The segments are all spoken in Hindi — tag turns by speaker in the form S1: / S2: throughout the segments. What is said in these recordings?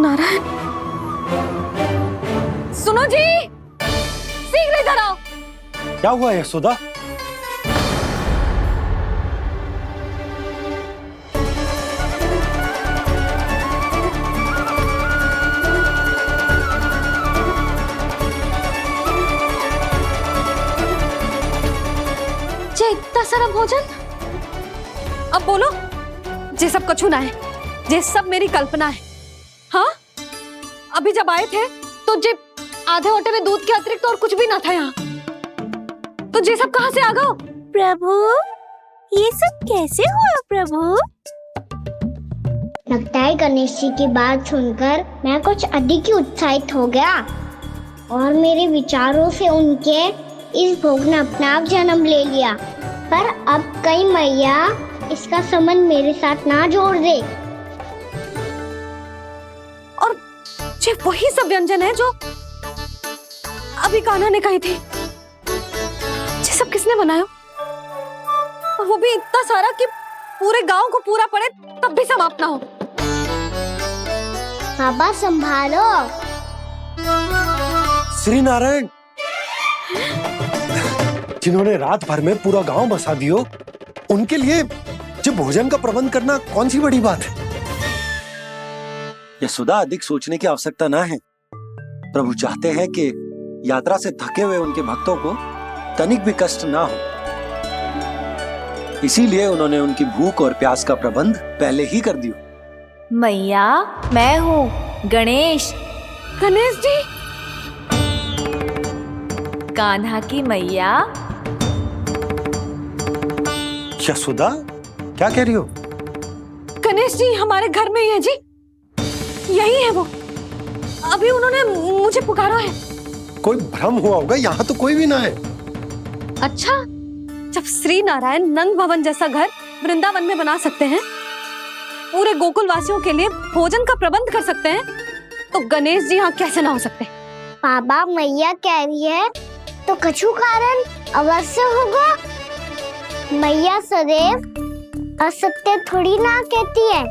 S1: नारायण, सुनो जी, शीघ्र इधर आओ।
S2: क्या हुआ यशोदा?
S1: इतना सारा भोजन, अब बोलो, जे सब कछु ना है, जे सब मेरी कल्पना है। हाँ, अभी जब आए थे तो जे आधे ओटे में दूध के अतिरिक्त और कुछ भी ना था यहाँ, तो जे सब कहाँ से आ गए?
S3: प्रभु, ये सब कैसे हुआ प्रभु?
S4: लगता है गणेश जी की बात सुनकर मैं कुछ अधिक ही उत्साहित हो गया और मेरे विचारों से उनके इस भोग ने अपना आप जन्म ले लिया। पर अब कहीं मैया इसका संबंध मेरे साथ ना जोड़ दे।
S1: और ये वही सब व्यंजन है जो अभी कान्हा ने कही थी। ये सब किसने बनाया? और वो भी इतना सारा कि पूरे गांव को पूरा पड़े तब भी समाप्त ना हो।
S4: बाबा संभालो।
S2: श्री नारायण, जिन्होंने रात भर में पूरा गांव बसा दियो, उनके लिए जो भोजन का प्रबंध करना कौन सी बड़ी बात है। यशोदा, अधिक सोचने की आवश्यकता ना है। प्रभु चाहते हैं कि यात्रा से थके हुए उनके भक्तों को तनिक भी कष्ट ना हो, इसीलिए उन्होंने उनकी भूख और प्यास का प्रबंध पहले ही कर दिया।
S3: मैया, मैं हूँ गणेश।
S1: गणेश जी,
S3: कान्हा की मैया।
S2: यशोदा, क्या कह रही हो?
S1: गणेश जी हमारे घर में ही है जी, यही है वो। अभी उन्होंने मुझे पुकारा है।
S2: कोई भ्रम हुआ होगा, यहाँ तो कोई भी ना है।
S1: अच्छा, जब श्री नारायण नंद भवन जैसा घर वृंदावन में बना सकते हैं, पूरे गोकुल वासियों के लिए भोजन का प्रबंध कर सकते हैं, तो गणेश जी यहाँ कैसे ना हो सकते?
S4: बाबा, मैया कह रही है तो कछु कारण अवश्य होगा। मैया सदैव असत्य थोड़ी ना कहती है।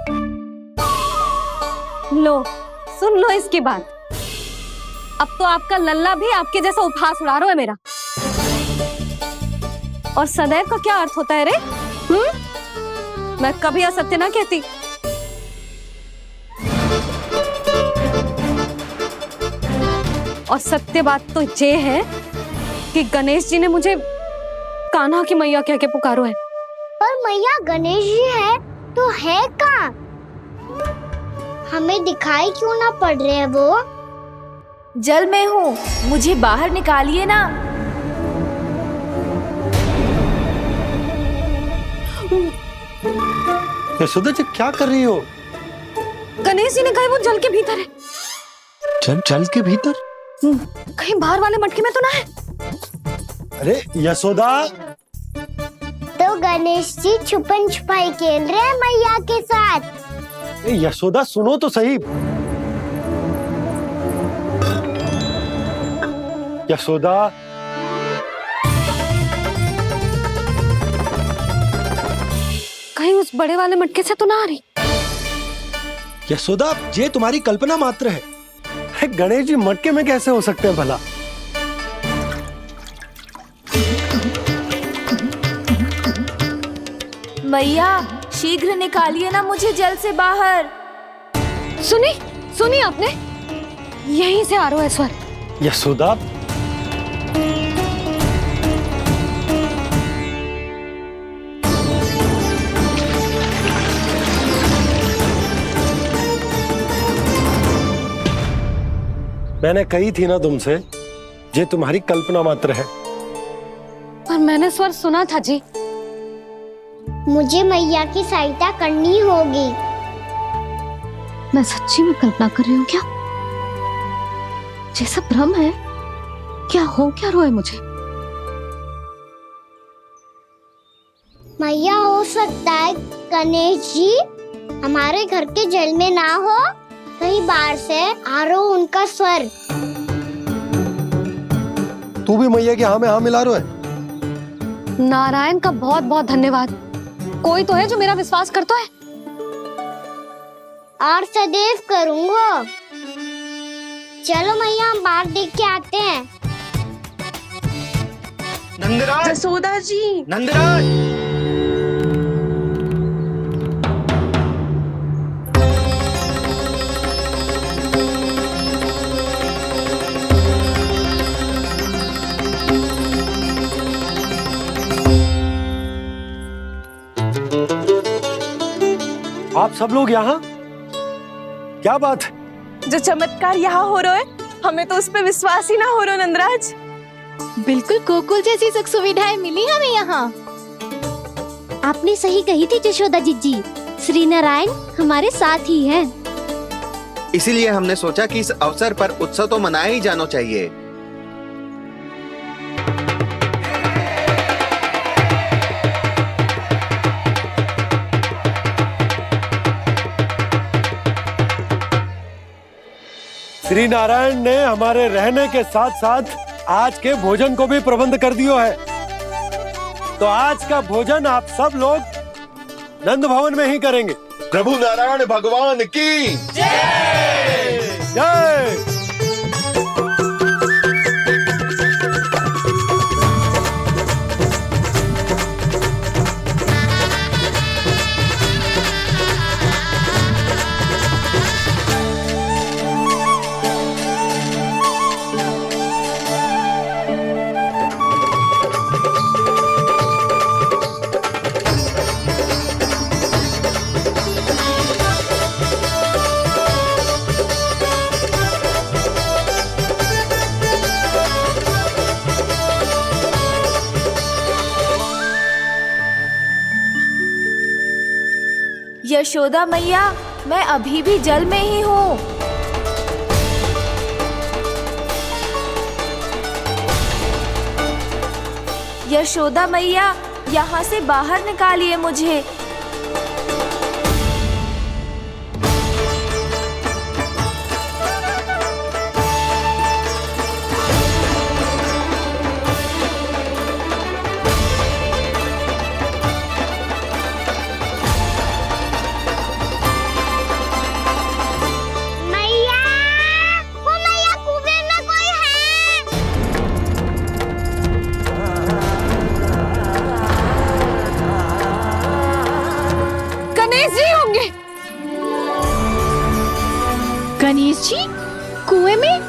S1: लो, सुन लो इसकी बात। अब तो आपका लल्ला भी आपके जैसा उपहास उड़ा रहा है मेरा। और सदैव का क्या अर्थ होता है रे? मैं कभी असत्य ना कहती। और सत्य बात तो ये है कि गणेश जी ने मुझे कान्हा की मैया कह के पुकारो है।
S4: पर मैया गणेश जी है तो है कहाँ? हमें दिखाई क्यों ना पड़ रहे हैं वो?
S3: जल में हूँ, मुझे बाहर निकालिए ना।
S2: यशोदा जी, क्या कर रही हो?
S1: गणेश जी ने कहा वो जल के भीतर है।
S2: जल के भीतर?
S1: कहीं बाहर वाले मटके में तो ना है?
S2: अरे यशोदा!
S4: तो गणेश जी छुपन छुपाई खेल रहे हैं मैया के साथ।
S2: यशोदा, सुनो तो सही। यशोदा,
S1: कहीं उस बड़े वाले मटके से तो ना आ रही?
S2: यशोदा, ये तुम्हारी कल्पना मात्र है। गणेश जी मटके में कैसे हो सकते हैं भला?
S3: मैया, शीघ्र निकालिए ना मुझे जल से बाहर।
S1: सुनी आपने? यहीं से आ रहा है स्वर।
S2: यशोदा, मैंने कही थी ना तुमसे, ये तुम्हारी कल्पना मात्र है।
S1: पर मैंने स्वर सुना था जी।
S4: मुझे मैया की सहायता करनी होगी।
S1: मैं सच्ची में कल्पना कर रही हूँ क्या? ये सब भ्रम है क्या? हो क्या रहा है मुझे?
S4: मैया, हो सकता है गणेश जी हमारे घर के जल में ना हो, कहीं बाहर से आ रहा हो उनका स्वर।
S2: तू भी मैया के हाँ में हाँ मिला रहा है।
S1: नारायण का बहुत बहुत धन्यवाद। कोई तो है जो मेरा विश्वास करता है।
S4: और सदैव करूँगा। चलो मैया हम बाहर देख के आते हैं।
S5: नंदराज,
S3: जसोदा जी।
S5: नंदराज।
S2: आप सब लोग यहाँ? क्या बात है?
S3: जो चमत्कार यहाँ हो रहा है, हमें तो उस पे विश्वास ही ना हो रहा नंदराज।
S6: बिल्कुल गोकुल जैसी सुख सुविधाएं मिली हमें यहाँ। आपने सही कही थी जशोदा जीजी, श्री नारायण हमारे साथ ही हैं।
S5: इसीलिए हमने सोचा कि इस अवसर पर उत्सव तो मनाया ही जाना चाहिए।
S2: श्री नारायण ने हमारे रहने के साथ साथ आज के भोजन को भी प्रबंध कर दियो है। तो आज का भोजन आप सब लोग नंद भवन में ही करेंगे।
S7: प्रभु नारायण भगवान की
S2: जय जय।
S3: यशोदा मैया, मैं अभी भी जल में ही हूँ। यशोदा मैया, यहाँ से बाहर निकालिए मुझे।
S4: मैया, वो मैया कुएं में कोई है।
S1: गणेश जी होंगे।
S6: गणेश जी कुएं में?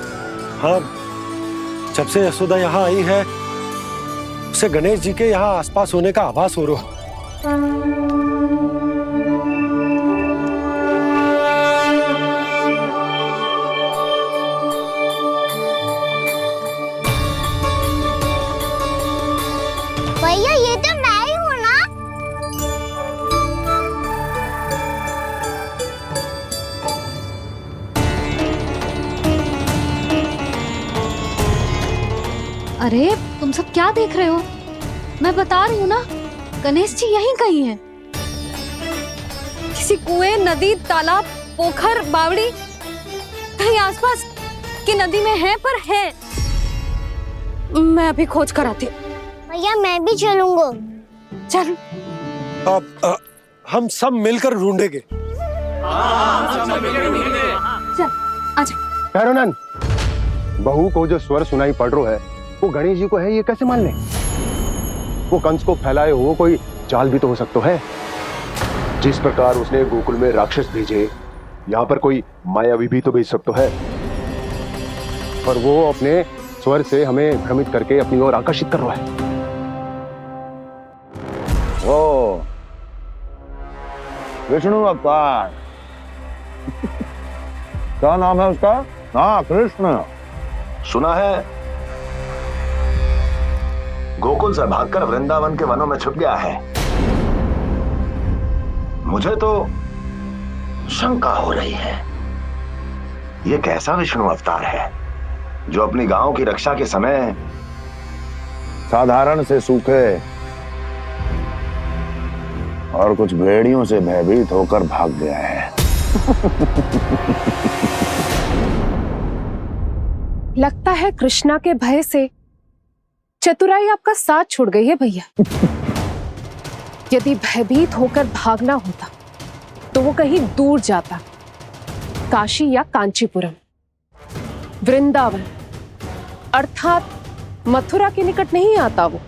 S2: हाँ, जब से यशोदा यहाँ आई है उसे गणेश जी के यहाँ आसपास होने का आभास हो रहा है।
S4: भैया ये तो मैं ही हूँ ना।
S1: अरे तुम सब क्या देख रहे हो? मैं बता रही हूँ ना, गणेश जी यहीं कहीं हैं। किसी कुएं, नदी, तालाब, पोखर, बावड़ी कहीं आसपास की नदी में है, पर है। मैं अभी खोज कर आती हूँ।
S4: भैया मैं भी चलूंगा।
S1: चल।
S2: अब हम सब मिलकर ढूंढेंगे।
S1: चल आजा।
S7: भैरवनंद, बहू को जो स्वर सुनाई पड़ रहा है वो गणेश जी को है, ये कैसे मान ले? वो कंस को फैलाए हुए कोई चाल भी तो हो सकता है। जिस प्रकार उसने गोकुल में राक्षस भेजे, यहाँ पर कोई मायावी भी तो भेज सकता है। और वो अपने स्वर से हमें भ्रमित करके अपनी ओर आकर्षित कर रहा है। ओ, विष्णु अवतार। क्या नाम है उसका? हाँ, कृष्ण।
S8: सुना है गोकुल से भागकर वृंदावन के वनों में छुप गया है। मुझे तो शंका हो रही है, ये कैसा विष्णु अवतार है जो अपनी गांव की रक्षा के समय
S7: साधारण से सूखे और कुछ भेड़ियों से भयभीत होकर भाग गया है।
S9: लगता है कृष्णा के भय से चतुराई आपका साथ छोड़ गई है भैया। यदि भयभीत होकर भागना होता तो वो कहीं दूर जाता, काशी या कांचीपुरम, वृंदावन अर्थात मथुरा के निकट नहीं आता वो।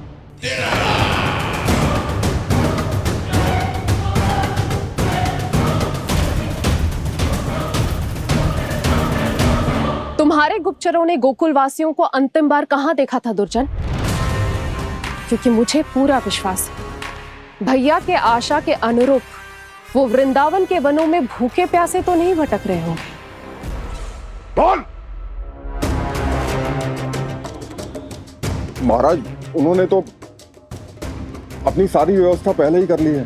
S9: तुम्हारे गुप्तचरों ने गोकुल वासियों को अंतिम बार कहां देखा था दुर्जन? क्योंकि मुझे पूरा विश्वास है भैया के आशा के अनुरूप वो वृंदावन के वनों में भूखे प्यासे तो नहीं भटक रहे होंगे।
S7: बोल! महाराज, उन्होंने तो अपनी सारी व्यवस्था पहले ही कर ली है।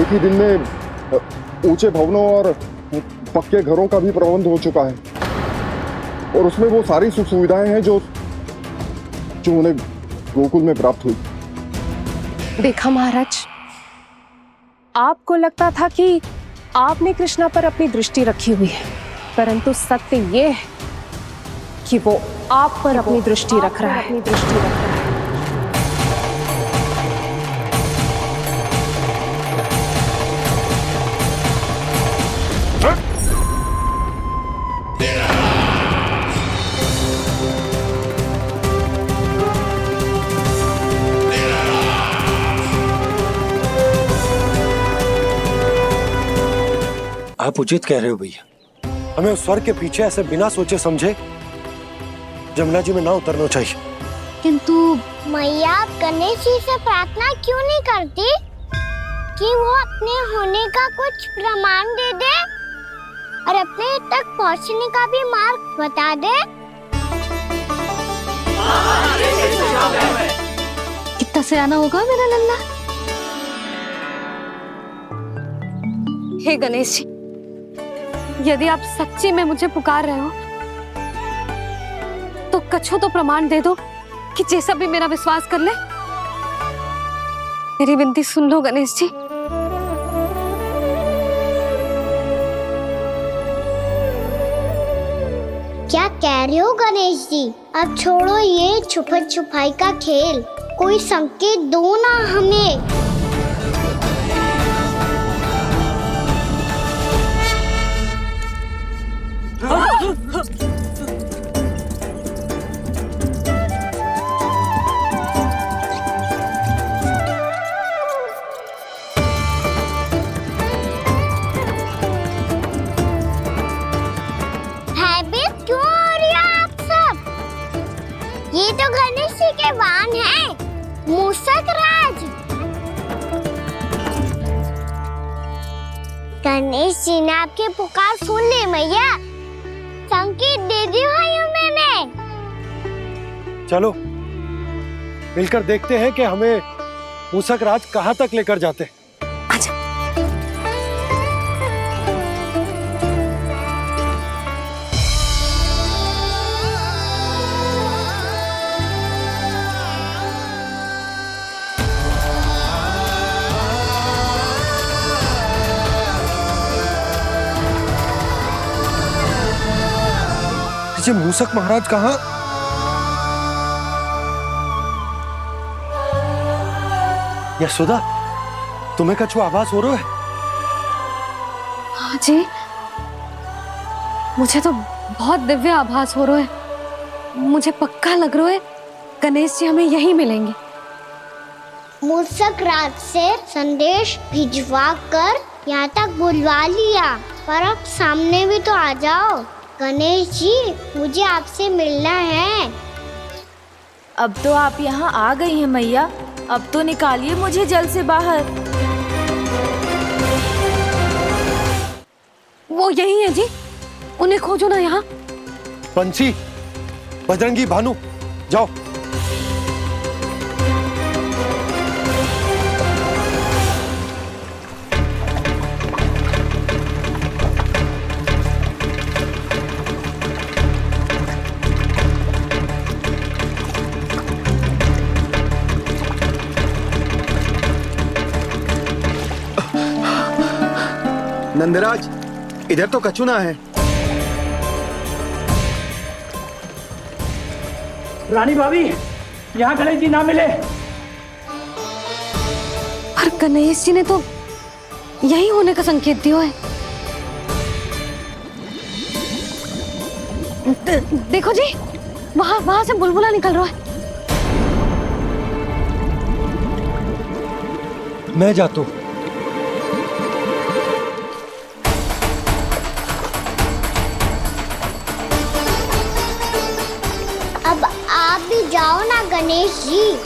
S7: एक ही दिन में ऊंचे भवनों और पक्के घरों का भी प्रबंध हो चुका है और उसमें वो सारी सुख सुविधाएं हैं जो उन्हें गोकुल में प्राप्त हुई।
S9: देखा महाराज, आपको लगता था कि आपने कृष्णा पर अपनी दृष्टि रखी हुई है, परंतु सत्य ये है कि वो आप पर अपनी दृष्टि रख रहा है।
S2: आप उचित कह रहे हो भैया, हमें उस स्वर के पीछे ऐसे बिना सोचे समझे जमुना जी में ना उतरना चाहिए।
S4: किंतु मैया, आप गणेश जी से प्रार्थना क्यों नहीं करती कि वो अपने होने का कुछ प्रमाण दे दे और अपने तक पहुंचने का भी मार्ग बता दे?
S1: कितना सयाना होगा मेरा लल्ला। हे गणेश जी, यदि आप सच्ची में मुझे पुकार रहे हो तो कछु तो प्रमाण दे दो कि जैसा भी मेरा विश्वास कर ले। मेरी विनती सुन लो गणेश जी।
S4: क्या कह रहे हो गणेश जी? अब छोड़ो ये छुपन छुपाई का खेल, कोई संकेत दो ना हमें। भयभीत क्यों हो रही हो आप सब? ये तो गणेश जी के वाहन हैं, मूषक राज। गणेश जी ने आपकी पुकार सुन ली मैया, संकेत दे दी भाइयों मैंने।
S2: चलो मिलकर देखते हैं कि हमें मूषक राज कहां तक लेकर जाते हैं। जी मूषक महाराज कहाँ? यशोदा, तुम्हें कछु आभास हो रहा है?
S1: हाँ जी, मुझे तो बहुत दिव्य आभास हो रहा है। मुझे पक्का लग रहा है गणेश जी हमें यहीं मिलेंगे।
S4: मूषक राज से संदेश भिजवा कर यहाँ तक बुलवा लिया, पर अब सामने भी तो आ जाओ। गणेश जी, मुझे आपसे मिलना है।
S3: अब तो आप यहाँ आ गई हैं मैया, अब तो निकालिए मुझे जल से बाहर।
S1: वो यही है जी, उन्हें खोजो ना यहाँ।
S2: पंछी, बजरंगी, भानु, जाओ।
S5: नंदराज, इधर तो कछु ना है।
S10: रानी भाभी, यहाँ गणेश जी ना मिले।
S1: पर गणेश जी ने तो यही होने का संकेत दिया है। देखो जी, वहाँ वहाँ से बुलबुला निकल रहा है।
S2: मैं जाता हूँ।
S4: अब आप भी जाओ ना गणेश जी।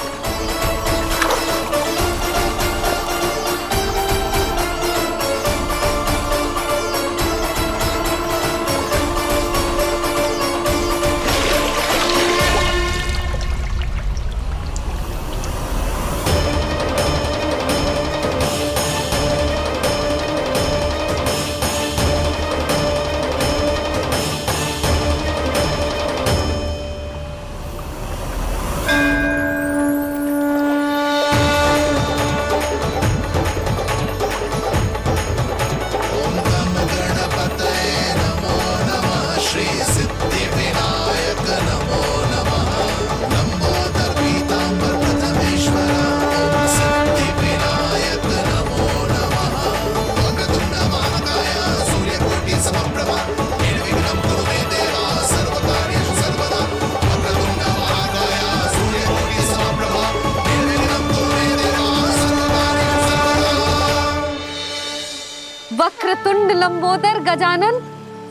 S1: वक्रतुंड लंबोदर गजानन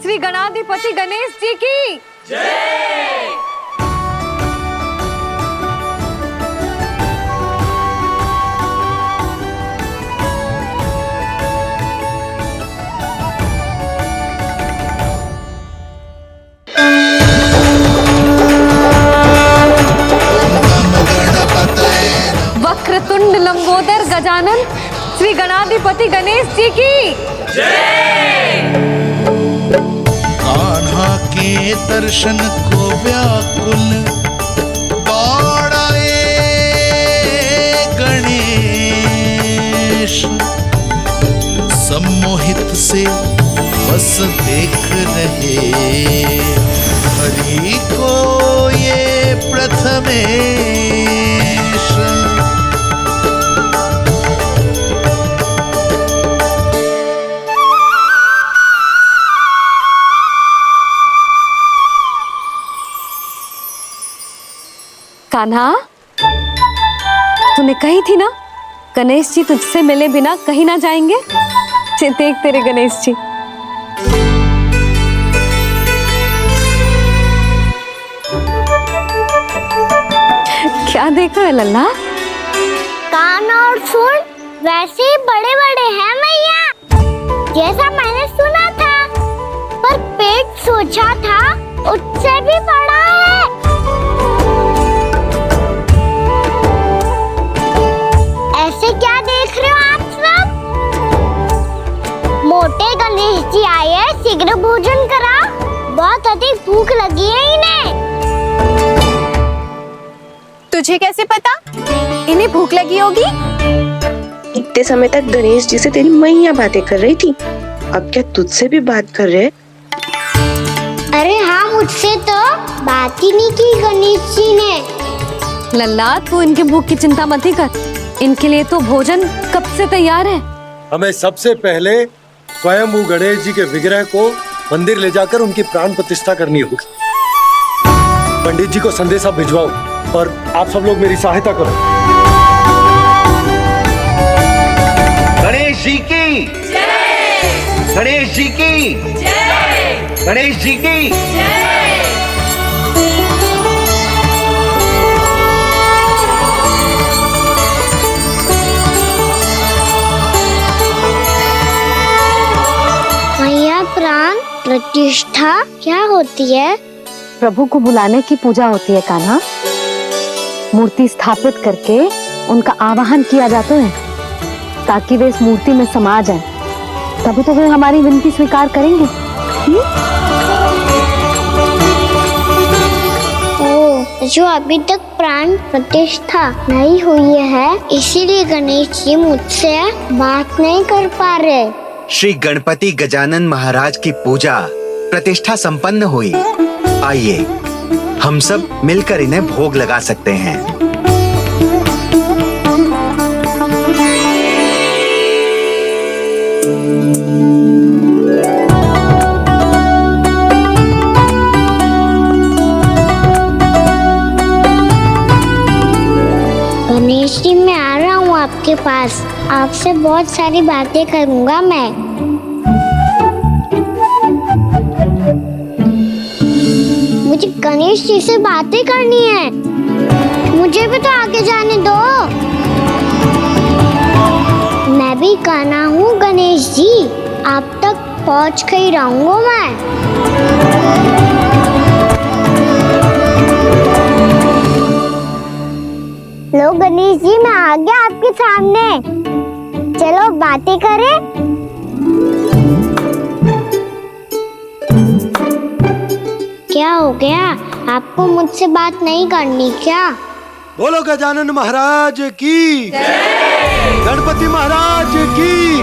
S1: श्री गणाधिपति गणेश जी की जय। वक्रतुंड लंबोदर गजानन श्री गणाधिपति गणेश जी की जय।
S11: कान्हा के दर्शन को व्याकुल दौड़ाए गणेश, सम्मोहित से बस देख रहे हरि को ये प्रथमेश।
S1: कान्हा, तूने कही थी ना गणेश जी तुझसे मिले बिना कहीं ना जाएंगे। देख तेरे गणेश जी। क्या देख रहा है लल्ला?
S4: कान और सुन वैसे ही बड़े बड़े हैं मैया, जैसा मैंने सुना था, पर पेट सोचा था उससे भी बड़ा है। ऐसे क्या देख रहे हो आप सब? मोटे गणेश जी आए हैं, शीघ्र भोजन करा, बहुत अधिक भूख लगी है इन्हें।
S9: तुझे कैसे पता इन्हें भूख लगी होगी?
S12: इतने समय तक गणेश जी से तेरी मैया बातें कर रही थी, अब क्या तुझसे भी बात कर रहे?
S4: अरे हाँ, मुझसे तो बात ही नहीं की गणेश जी ने।
S1: लल्ला, तू इनके भूख की चिंता मत ही कर, इनके लिए तो भोजन कब से तैयार है।
S2: हमें सबसे पहले स्वयं गणेश जी के विग्रह को मंदिर ले जाकर उनकी प्राण प्रतिष्ठा करनी होगी। पंडित जी को संदेशा भिजवाओ और आप सब लोग मेरी सहायता करो।
S5: गणेश जी की जय। गणेश जी की जय। गणेश जी की जय।
S4: मैया, प्राण प्रतिष्ठा क्या होती है?
S1: प्रभु को बुलाने की पूजा होती है कान्हा। मूर्ति स्थापित करके उनका आवाहन किया जाता है ताकि वे इस मूर्ति में समा जाएं। तभी तो वे हमारी विनती स्वीकार करेंगे।
S4: जो अभी तक प्राण प्रतिष्ठा नहीं हुई है, इसीलिए गणेश जी मुझसे बात नहीं कर पा रहे।
S5: श्री गणपति गजानन महाराज की पूजा प्रतिष्ठा संपन्न हुई। आइए हम सब मिलकर इन्हें भोग लगा सकते हैं।
S4: आपके पास। आपसे बहुत सारी बातें करूंगा मैं। मुझे गणेश जी से बातें करनी है। मुझे भी तो आगे जाने दो। मैं भी कान्हा हूँ गणेश जी, आप तक पहुँच कर ही रहूंगा मैं। लो गणेश जी, मैं आ गया आपके सामने। चलो बातें करें। क्या हो गया? आपको मुझसे बात नहीं करनी क्या?
S2: बोलो गजानन महाराज की, गणपति महाराज की,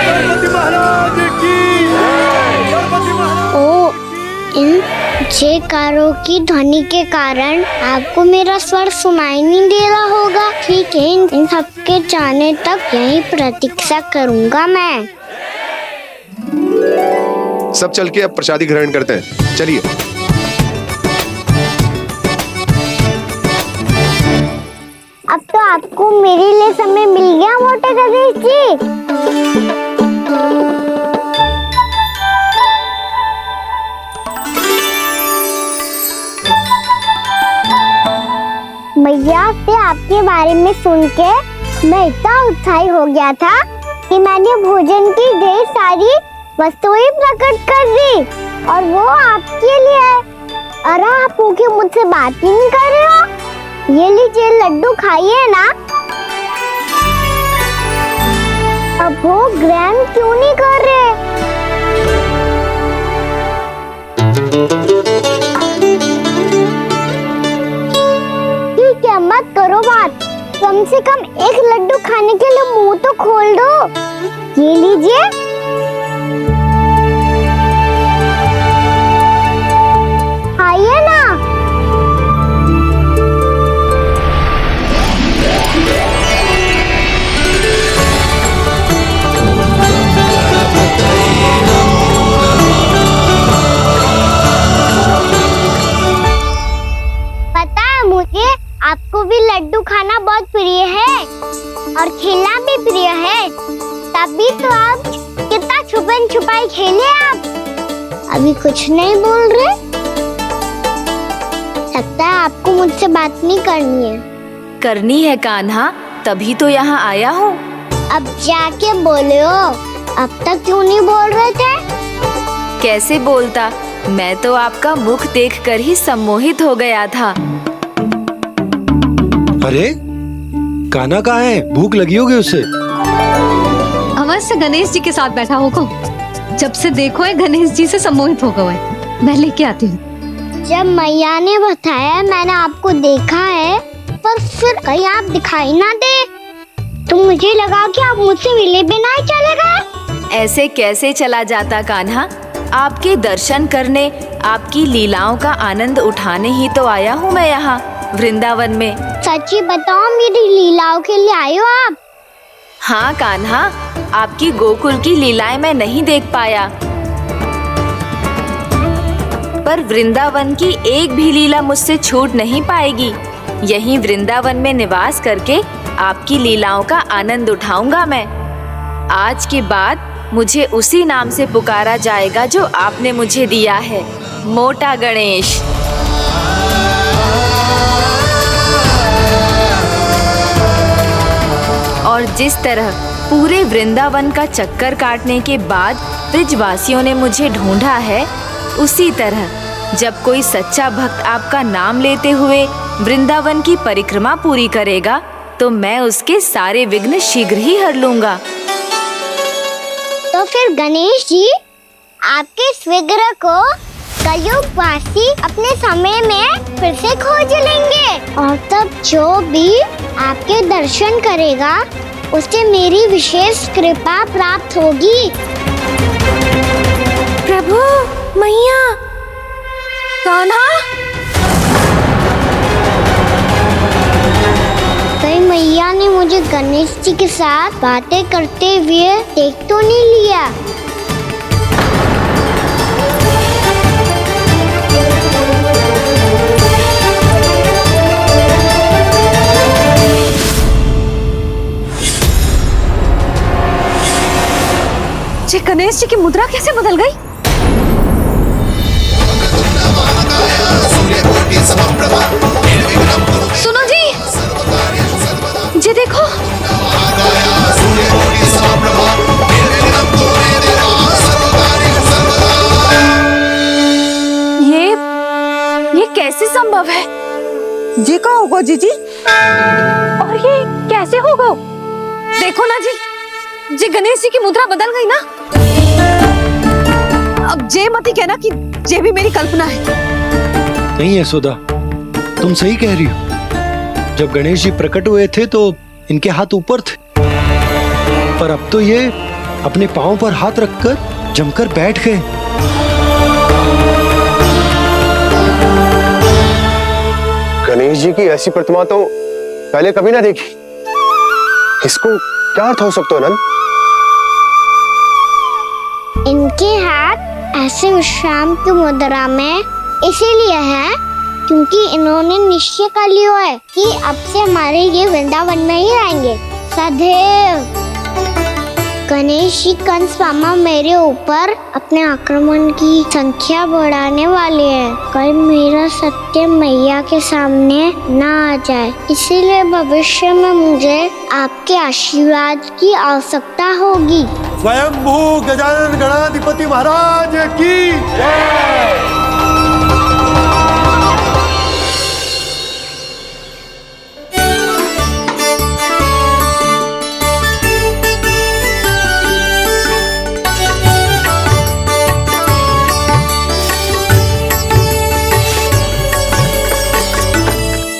S2: गणपति महाराज की, गणपति महाराज।
S4: ओ, इन जयकारों की ध्वनि के कारण आपको मेरा स्वर सुनाई नहीं दे रहा होगा। ठीक है, इन सबके जाने तक यही प्रतीक्षा करूंगा मैं।
S7: सब चल के अब प्रसादी ग्रहण करते हैं, चलिए।
S4: अब तो आपको मेरे लिए समय मिल गया मोटे गणेश जी। भैया से आपके बारे में सुन के मैं इतना उत्साही हो गया था कि मैंने भोजन की ढेर सारी वस्तुएं प्रकट कर दी, और वो आपके लिए। अरे आप भूखे मुझसे बात ही नहीं कर रहे हो। ये लीजिए लड्डू, खाइए ना। अब वो ग्रहण क्यों नहीं कर रहे? ठीक है, मत करो बात। कम से कम एक लड्डू खाने के लिए मुंह तो खोल दो। ये लीजिए। खाइए ना। पता है मुझे, आपको भी लड्डू खाना बहुत प्रिय है और खेलना भी प्रिय है। तभी तो आप कितना छुपन छुपाई खेले। आप अभी कुछ नहीं बोल रहे। लगता है आपको मुझसे बात नहीं करनी है।
S3: करनी है कान्हा, तभी तो यहाँ आया हूँ।
S4: अब जाके बोलो। अब तक क्यों नहीं बोल रहे थे?
S3: कैसे बोलता, मैं तो आपका मुख देखकर ही सम्मोहित हो गया था।
S2: अरे कान्हा कहाँ है? भूख लगी होगी उससे।
S1: अवश्य गणेश जी के साथ बैठा होगा। जब से देखो है गणेश जी से सम्मोहित हो गए। मैं लेके आती हूँ।
S4: जब मैया ने बताया मैंने आपको देखा है, पर फिर कहीं आप दिखाई ना दे, तो मुझे लगा कि आप मुझसे मिले बिना ही चले गए।
S3: ऐसे कैसे चला जाता कान्हा? आपके दर्शन करने, आपकी लीलाओं का आनंद उठाने ही तो आया हूँ मैं यहाँ वृंदावन में।
S4: सच्ची बताओ, मेरी लीलाओं के लिए आए हो आप?
S3: हाँ कान्हा, आपकी गोकुल की लीलाएं मैं नहीं देख पाया, पर वृंदावन की एक भी लीला मुझसे छूट नहीं पाएगी। यहीं वृंदावन में निवास करके आपकी लीलाओं का आनंद उठाऊंगा मैं। आज के बाद मुझे उसी नाम से पुकारा जाएगा जो आपने मुझे दिया है, मोटा गणेश। और जिस तरह पूरे वृंदावन का चक्कर काटने के बाद ब्रिजवासियों ने मुझे ढूंढा है, उसी तरह जब कोई सच्चा भक्त आपका नाम लेते हुए वृंदावन की परिक्रमा पूरी करेगा, तो मैं उसके सारे विघ्न शीघ्र ही हर लूंगा।
S4: तो फिर गणेश जी, आपके इस विग्रह को कलयुग वासी अपने समय में फिर से खोज लेंगे, और तब जो भी आपके दर्शन करेगा उसे मेरी विशेष कृपा प्राप्त होगी।
S3: प्रभु, मैया,
S1: कान्हा,
S4: कहीं मैया ने मुझे गणेश जी के साथ बातें करते हुए देख तो नहीं लिया?
S1: गणेश जी की मुद्रा कैसे बदल गई? सुनो जी, जी देखो।
S3: ये कैसे संभव है?
S12: जी का होगा जीजी?
S3: और ये कैसे होगा?
S1: देखो ना जी गणेश जी की मुद्रा बदल गई ना। अब जे मत ही कहना कि ये भी मेरी कल्पना है।
S2: नहीं यशोदा, तुम सही कह रही हो। जब गणेश जी प्रकट हुए थे तो इनके हाथ ऊपर थे, पर अब तो ये अपने पांव पर हाथ रखकर जमकर बैठ गए।
S7: गणेश जी की ऐसी प्रतिमा तो पहले कभी ना देखी। इसको क्या अर्थ हो सकता है नंद?
S4: इनके हाथ ऐसे विश्राम की मुद्रा में इसीलिए है क्योंकि इन्होंने निश्चय कर लिया है कि अब से हमारे ये वृंदावन में ही रहेंगे सदैव। गणेश जी कंस मामा मेरे ऊपर अपने आक्रमण की संख्या बढ़ाने वाले हैं। कल मेरा सत्य मैया के सामने ना आ जाए, इसीलिए भविष्य में मुझे आपके आशीर्वाद की आवश्यकता होगी।
S2: स्वयंभू गजानन गणाधिपति महाराज की जय।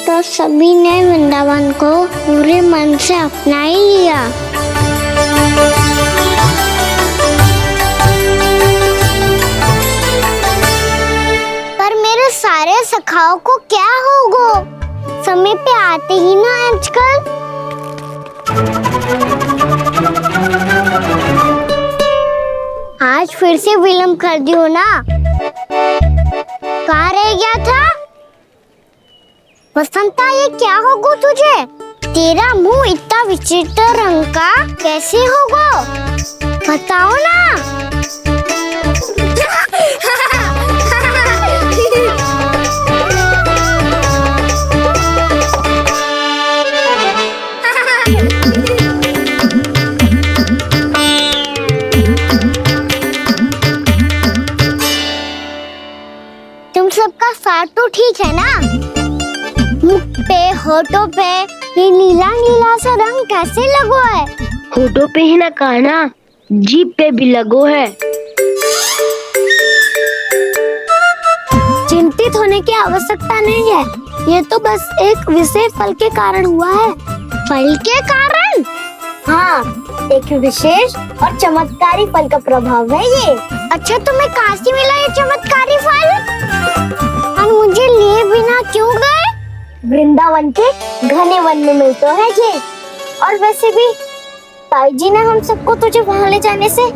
S4: तो सभी ने वृंदावन को पूरे मन से अपना ही लिया। पर मेरे सारे सखाओं को क्या होगा? समय पे आते ही ना आजकल। आज फिर से विलम्ब कर दियो ना। कहाँ रह गया था? वसंता, ये क्या होगा तुझे? तेरा मुंह इतना विचित्र रंग का कैसे होगा? बताओ ना। तुम सबका साथ तो ठीक है ना? मुख पे होठों पे ये नीला नीला सा रंग कैसे लगो है?
S6: होठों पे ही ना कहना, जीभ पे भी लगो है।
S4: चिंतित होने की आवश्यकता नहीं है, ये तो बस एक विशेष फल के कारण हुआ है। फल के कारण? हाँ, एक विशेष और चमत्कारी फल का प्रभाव है ये। अच्छा, तुम्हें कहाँ से मिला ये चमत्कारी फल? और मुझे लिए बिना क्यों गए? वृंदावन के घने वन में मिलता है ये। और वैसे भी ताई जी ने हम सबको तुझे वहाँ ले जाने से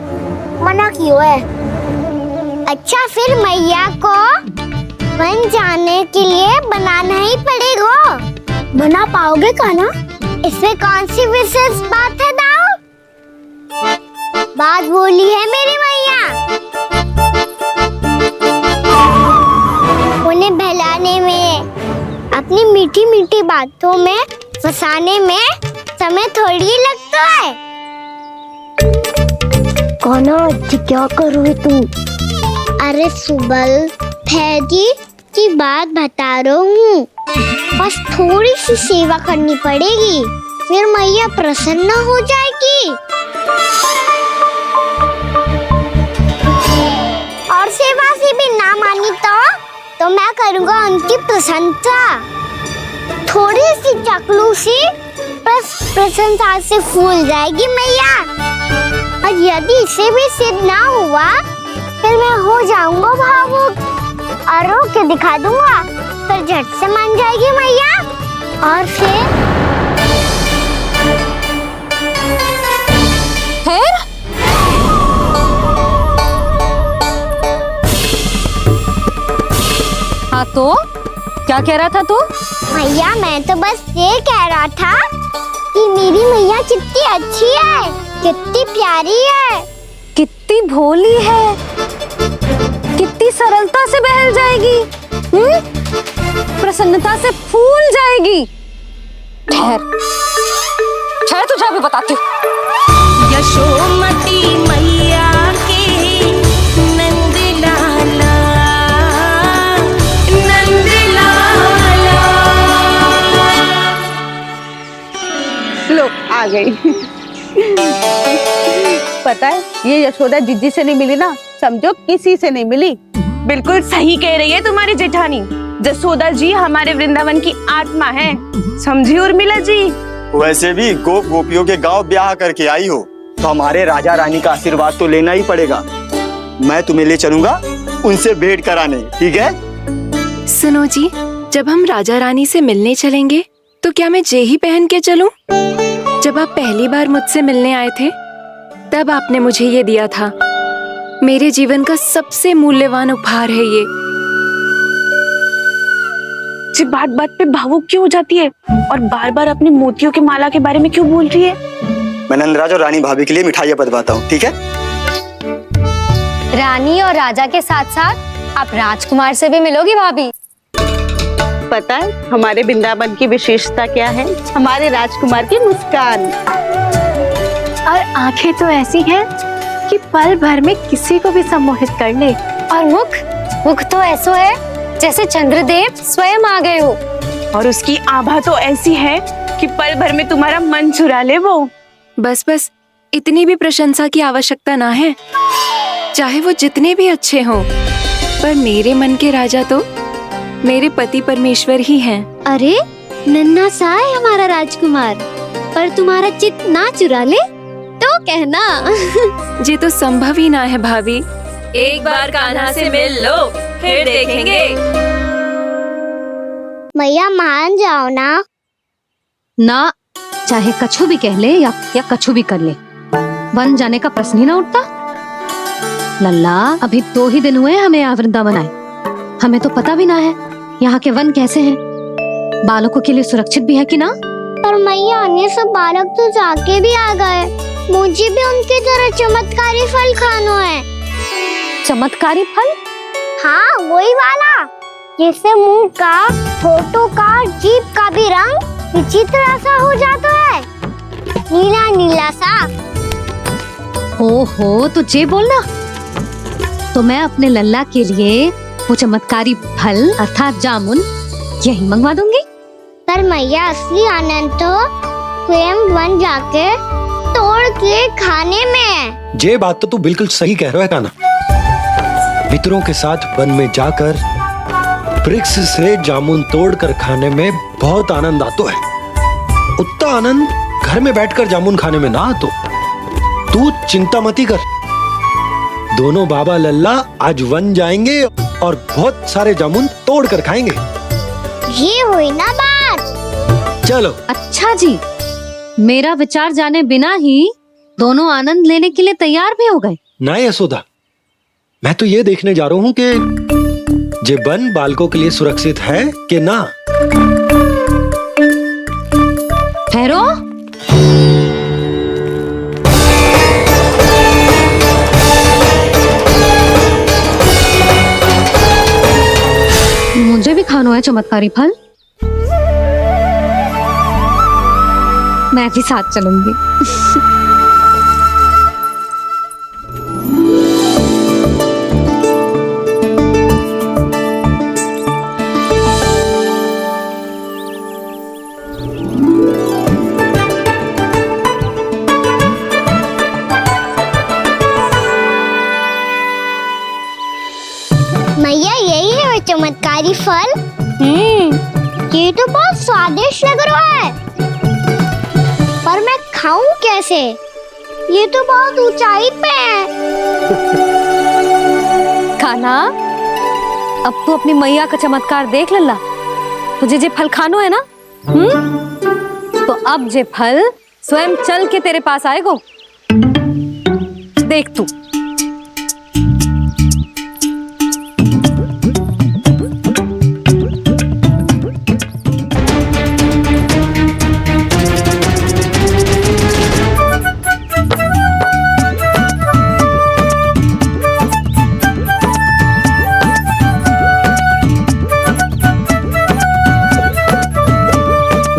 S4: मना किया है। अच्छा, फिर मैया को वन जाने के लिए बनाना ही पड़ेगा। बना पाओगे का ना? इसमें कौन सी विशेष बात है दाऊ? बात बोली है मेरी मैया। उन्हें बहलाने में, अपनी मीठी मीठी बातों में फंसाने में समय थोड़ी लगता है।
S6: कौना क्या करोगे तुम?
S4: अरे सुबल, फैजी की बात बता रहा हूँ। बस थोड़ी सी सेवा करनी पड़ेगी, फिर मैया प्रसन्न हो जाएगी। और सेवा से भी ना मानी तो मैं करूँगा उनकी प्रशंसा। थोड़ी सी चाकलूसी बस प्रशंसा से फूल जाएगी मैया। और यदि इसे भी सिद्ध ना हुआ, फिर मैं हो जाऊंगा भावुक और रो के दिखा दूंगा, फिर झट से मान जाएगी मैया। और फिर
S1: हाँ, तो क्या कह रहा था तू?
S4: मैया, मैं तो बस ये कह रहा था कि मेरी मैया कितनी अच्छी है, कितनी प्यारी है।
S1: कितनी भोली है, कितनी सरलता से बहल जाएगी, प्रसन्नता से फूल जाएगी। ठहर तुझे अभी बताती हूँ।
S6: यशोमती मैया के नंद लाला, नंद लाला।
S13: लो आ गई। पता है ये यशोदा जिज्जी से नहीं मिली ना, समझो किसी से नहीं मिली।
S12: बिल्कुल सही कह रही है तुम्हारी जेठानी। जसोदा जी हमारे वृंदावन की आत्मा है, समझी उर्मिला जी।
S14: वैसे भी गोप गोपियों के गांव ब्याह करके आई हो तो हमारे राजा रानी का आशीर्वाद तो लेना ही पड़ेगा। मैं तुम्हें ले चलूंगा उनसे भेंट कराने, ठीक है?
S3: सुनो जी, जब हम राजा रानी से मिलने चलेंगे तो क्या मैं जे ही पहन के चलूं? जब आप पहली बार मुझसे मिलने आए थे तब आपने मुझे ये दिया था। मेरे जीवन का सबसे मूल्यवान उपहार है ये।
S12: जी बात बात पे भावुक क्यों हो जाती है और बार बार अपनी मोतियों की माला के बारे में क्यों बोल रही है?
S14: मैं नंदराज और रानी भाभी के लिए मिठाइयाँ बंटवाता हूँ, ठीक है?
S1: रानी और राजा के साथ साथ आप राजकुमार से भी मिलोगी भाभी।
S13: पता है हमारे वृंदावन की विशेषता क्या है? हमारे राजकुमार की मुस्कान
S6: और आंखें तो ऐसी हैं कि पल भर में किसी को भी सम्मोहित कर ले।
S1: और मुख तो ऐसा है जैसे चंद्रदेव स्वयं आ गए हो।
S12: और उसकी आभा तो ऐसी है कि पल भर में तुम्हारा मन चुरा ले वो।
S3: बस इतनी भी प्रशंसा की आवश्यकता ना है, चाहे वो जितने भी अच्छे हों, पर मेरे मन के राजा तो मेरे पति परमेश्वर ही हैं।
S6: अरे नन्हा सा है हमारा राजकुमार, पर तुम्हारा चित्त ना चुरा ले तो कहना।
S3: ये तो संभव ही ना है भाभी। एक बार कान्हा से मिल लो फिर देखेंगे।
S4: मैया मान जाओ ना।
S1: चाहे कछु भी कह ले या कछु भी कर ले, वन जाने का प्रश्न ही ना उठता। लल्ला, अभी 2 ही दिन हुए हमें यहाँ वृंदावन आए, हमें तो पता भी ना है यहाँ के वन कैसे हैं, बालकों के लिए सुरक्षित भी है कि ना।
S4: पर मैया अन्य सब बालक तो जाके भी आ गए, मुझे भी उनके तरह चमत्कारी फल खाना है।
S1: चमत्कारी फल?
S4: हाँ वही वाला, जिससे मुंह का, होठों का, जीभ का भी रंग विचित्र सा हो जाता है, नीला नीला सा।
S1: हो तो जे बोलना, तो मैं अपने लल्ला के लिए वो चमत्कारी फल अर्थात जामुन यही मंगवा दूंगी।
S4: पर मैया असली आनंद तो स्वयं वन जाके तोड़ के खाने में।
S2: ये बात तो तू बिल्कुल सही कह रहा है कान्हा। मित्रों के साथ वन में जाकर वृक्ष से जामुन तोड़कर खाने में बहुत आनंद आता है। उतना आनंद घर में बैठकर जामुन खाने में ना आतो। तू चिंता मती कर, दोनों बाबा लल्ला आज वन जाएंगे और बहुत सारे जामुन तोड़कर खाएंगे।
S4: ये हुई ना बात।
S2: चलो।
S1: अच्छा जी, मेरा विचार जाने बिना ही दोनों आनंद लेने के लिए तैयार भी हो गए।
S2: ना यशोदा, मैं तो ये देखने जा रहा हूँ कि ये वन बालकों के लिए सुरक्षित है कि ना।
S1: ठहरो, मुझे भी खाना है चमत्कारी फल, मैं भी साथ चलूंगी।
S4: मैया यही है वो चमत्कारी फल। ये तो बहुत स्वादिष्ट लग रहा है, पर मैं खाऊं कैसे? ये तो बहुत ऊंचाई पे है।
S1: खाना, अब तू अपनी मैया का चमत्कार देख लल्ला। तुझे जे फल खानो है ना, तो अब जे फल स्वयं चल के तेरे पास आएगो। देख तू।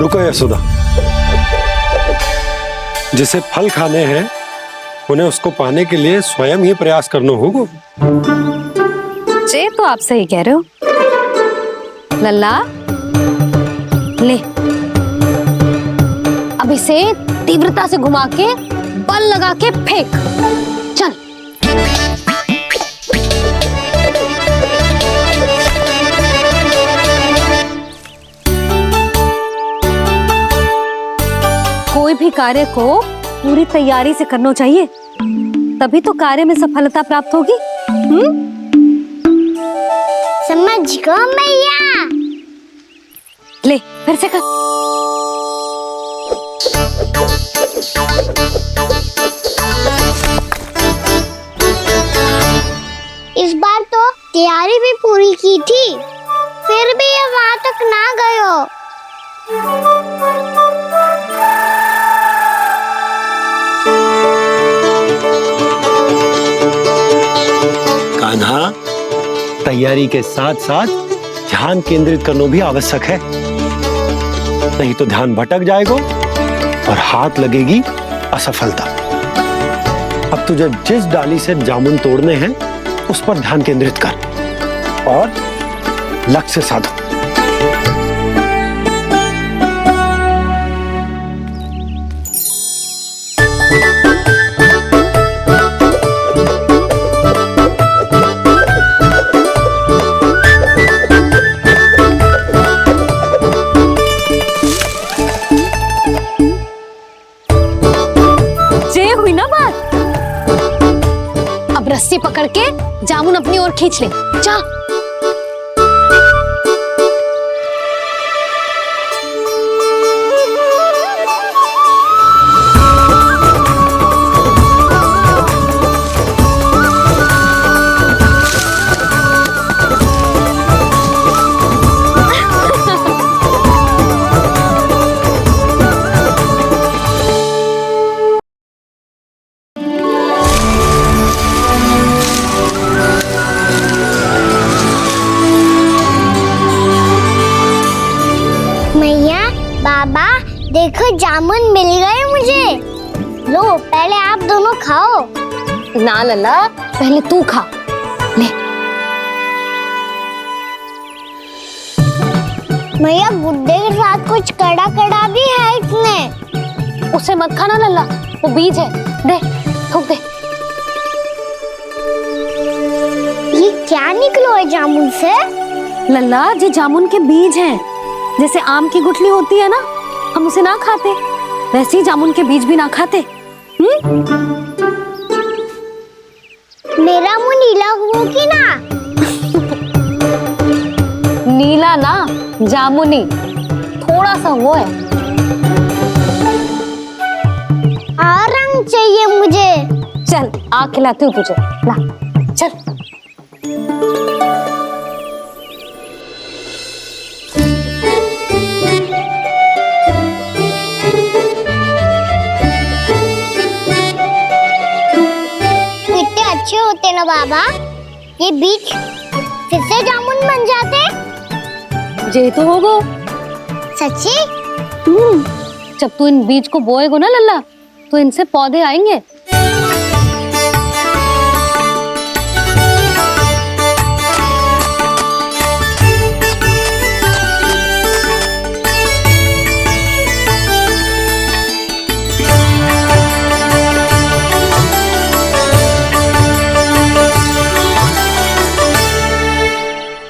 S2: रुको यशोदा, जिसे फल खाने हैं उन्हें उसको पाने के लिए स्वयं ही प्रयास करना होगा।
S1: जे तो आप सही कह रहे हो। लल्ला ले, अब इसे तीव्रता से घुमा के बल लगा के फेंक। चल। कोई भी कार्य को पूरी तैयारी से करना चाहिए, तभी तो कार्य में सफलता प्राप्त होगी।
S4: समझ गो मैया।
S1: ले फिर से कर।
S4: इस बार तो तैयारी भी पूरी की थी, फिर भी ये वहां तक ना गए हो।
S2: कान्हा, तैयारी के साथ साथ ध्यान केंद्रित करना भी आवश्यक है, नहीं तो ध्यान भटक जाएगा और हाथ लगेगी असफलता। अब तुझे जिस डाली से जामुन तोड़ने हैं उस पर ध्यान केंद्रित कर और लक्ष्य साधो।
S1: रस्सी पकड़ के जामुन अपनी ओर खींच ले। जा।
S4: बाबा देखो जामुन मिल गए मुझे। लो पहले आप दोनों खाओ।
S1: ना लल्ला, पहले तू खा। ले।
S4: मैया गुड्डे के साथ कुछ कड़ा कड़ा भी है इसमें।
S1: उसे मत खाना लल्ला, वो बीज है। दे, थूक दे।
S4: ये क्या निकलो है जामुन से?
S1: लल्ला, ये जामुन के बीज हैं। जैसे आम की गुठली होती है ना, हम उसे ना खाते, वैसे ही जामुन के बीज भी ना खाते।
S4: मेरा मुंह नीला हुआ कि ना?
S1: नीला ना, जामुनी, थोड़ा सा वो है।
S4: और रंग चाहिए मुझे।
S1: चल आ खिलाती हूँ तुझे, ला चल।
S4: अच्छे होते ना बाबा, ये बीज फिर से जामुन बन जाते।
S1: जे तो होगो।
S4: सच्ची?
S1: जब तू इन बीज को बोएगो ना लल्ला, तो इनसे पौधे आएंगे।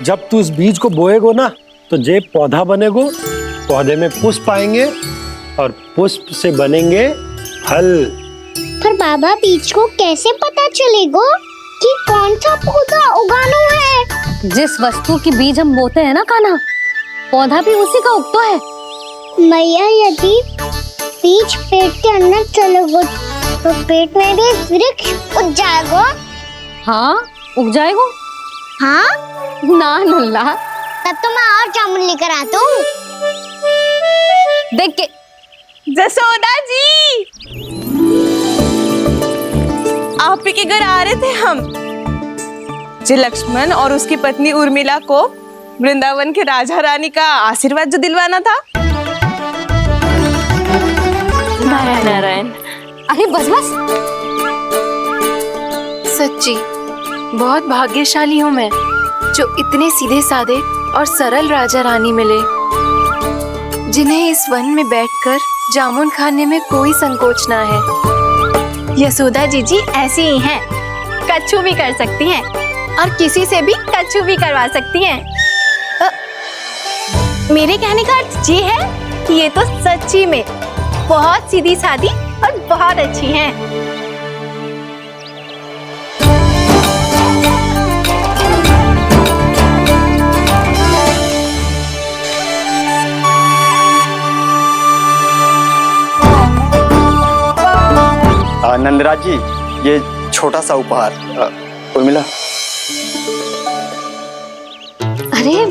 S2: जब तू इस बीज को बोएगो ना, तो जे पौधा बनेगो, पौधे में पुष्प आएंगे और पुष्प से बनेंगे फल।
S4: पर बाबा बीज को कैसे पता चलेगा कि कौन सा पौधा उगाना है?
S1: जिस वस्तु की बीज हम बोते हैं ना कान्हा, पौधा भी उसी का उगता है।
S4: मैया यदि बीज पेट के अंदर चलेगा तो पेट में भी वृक्ष उग जाएगा।
S1: हाँ उग जाएगा।
S4: हाँ
S1: ना लल्ला,
S4: तब तो मैं और जामुन लेकर आता हूँ।
S1: देख के।
S15: जसोदा जी, आप ही के घर आ रहे थे हम। जी लक्ष्मण और उसकी पत्नी उर्मिला को वृंदावन के राजा रानी का आशीर्वाद जो दिलवाना था।
S3: नारायण नारायण।
S1: अरे बस बस।
S3: सच्ची बहुत भाग्यशाली हूँ मैं जो इतने सीधे साधे और सरल राजा रानी मिले, जिन्हें इस वन में बैठकर जामुन खाने में कोई संकोच ना है।
S6: यशोदा जीजी ऐसी ही हैं, कच्छू भी कर सकती हैं और किसी से भी कच्छू भी करवा सकती हैं। मेरे कहने का अर्थ ये है कि ये तो सच्ची में बहुत सीधी सादी और बहुत अच्छी हैं।
S14: नंदराज जी, ये छोटा सा उपहार। उर्मिला।
S1: अरे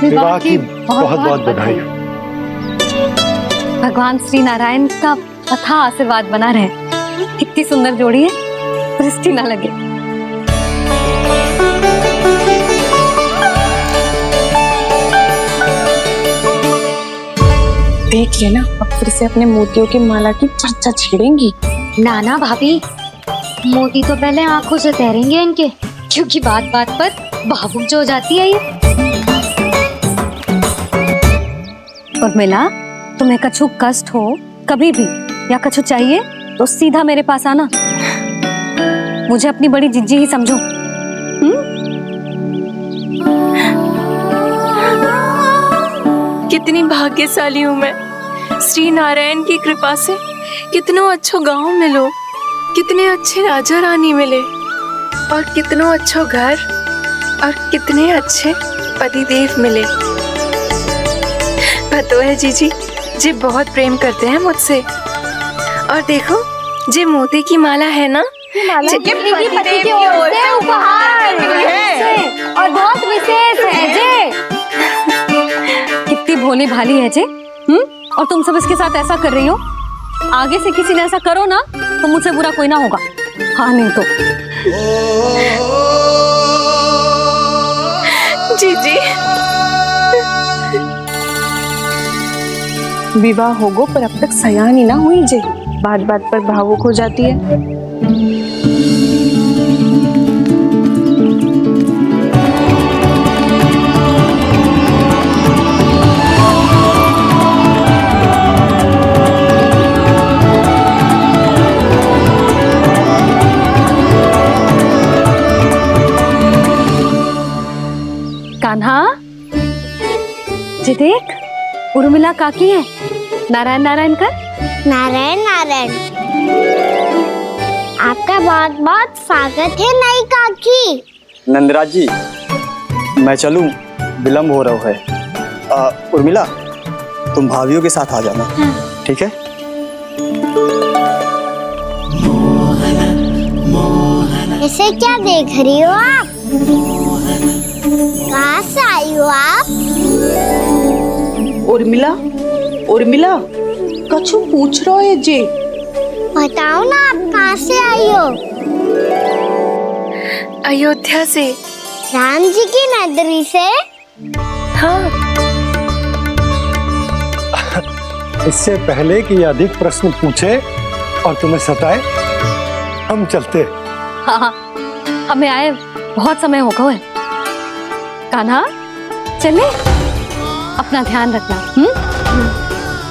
S2: विवाह की बहुत बहुत बधाई।
S1: भगवान श्री नारायण का अथाह आशीर्वाद बना रहे। कितनी सुंदर जोड़ी है, दृष्टि ना लगे।
S15: देख लेना, अब फिर से अपने मोतियों की माला की चर्चा छेड़ेंगी।
S6: नाना भाभी, मोती तो पहले आंखों से तैरेंगे इनके, क्योंकि बात बात पर भावुक जो हो जाती है ये।
S1: उर्मिला, तुम्हें कछु कष्ट हो कभी भी या कछु चाहिए तो सीधा मेरे पास आना। मुझे अपनी बड़ी जिज्जी ही समझो।
S3: कितनी भाग्यशाली हूँ मैं, श्री नारायण की कृपा से कितनों अच्छो गांव मिलो, कितने अच्छे राजा रानी मिले और कितनों अच्छो घर और कितने अच्छे पतिदेव मिले। पतो है जीजी, जी बहुत प्रेम करते हैं मुझसे। और देखो, जे मोती की माला है ना,
S6: ये पति की ओर से उपहार है और बहुत विशेष है जे।
S1: कितनी भोली भाली है जे। और तुम सब इसके साथ ऐसा कर रही हो। आगे से किसी ने ऐसा करो ना तो मुझसे बुरा कोई ना होगा। हाँ नहीं तो।
S3: जीजी,
S15: विवाह होगो पर अब तक सयानी ना हुई जे, बात बात पर भावुक हो जाती है।
S1: कान्हा, जी देख, उर्मिला काकी है। नारायण नारायण कर।
S4: नारायण नारायण। आपका बहुत बहुत स्वागत है नई काकी।
S14: नंदराज जी, मैं चलूं, विलम्ब हो रहा है। उर्मिला, तुम भाभियों के साथ आ जाना। ठीक है?
S4: इसे क्या देख रही हो आप? कहाँ से आई हो आप?
S13: उर्मिला, उर्मिला, कछु पूछ रहा है जे।
S4: बताओ ना, आप कहाँ से आई हो?
S3: अयोध्या से।
S4: राम जी की नगरी से?
S3: हाँ।
S2: इससे पहले कि अधिक प्रश्न पूछे और तुम्हें सताए, हम चलते।
S1: हाँ हाँ, हमें आए बहुत समय हो गया है। कान्हा, चले, अपना ध्यान रखना।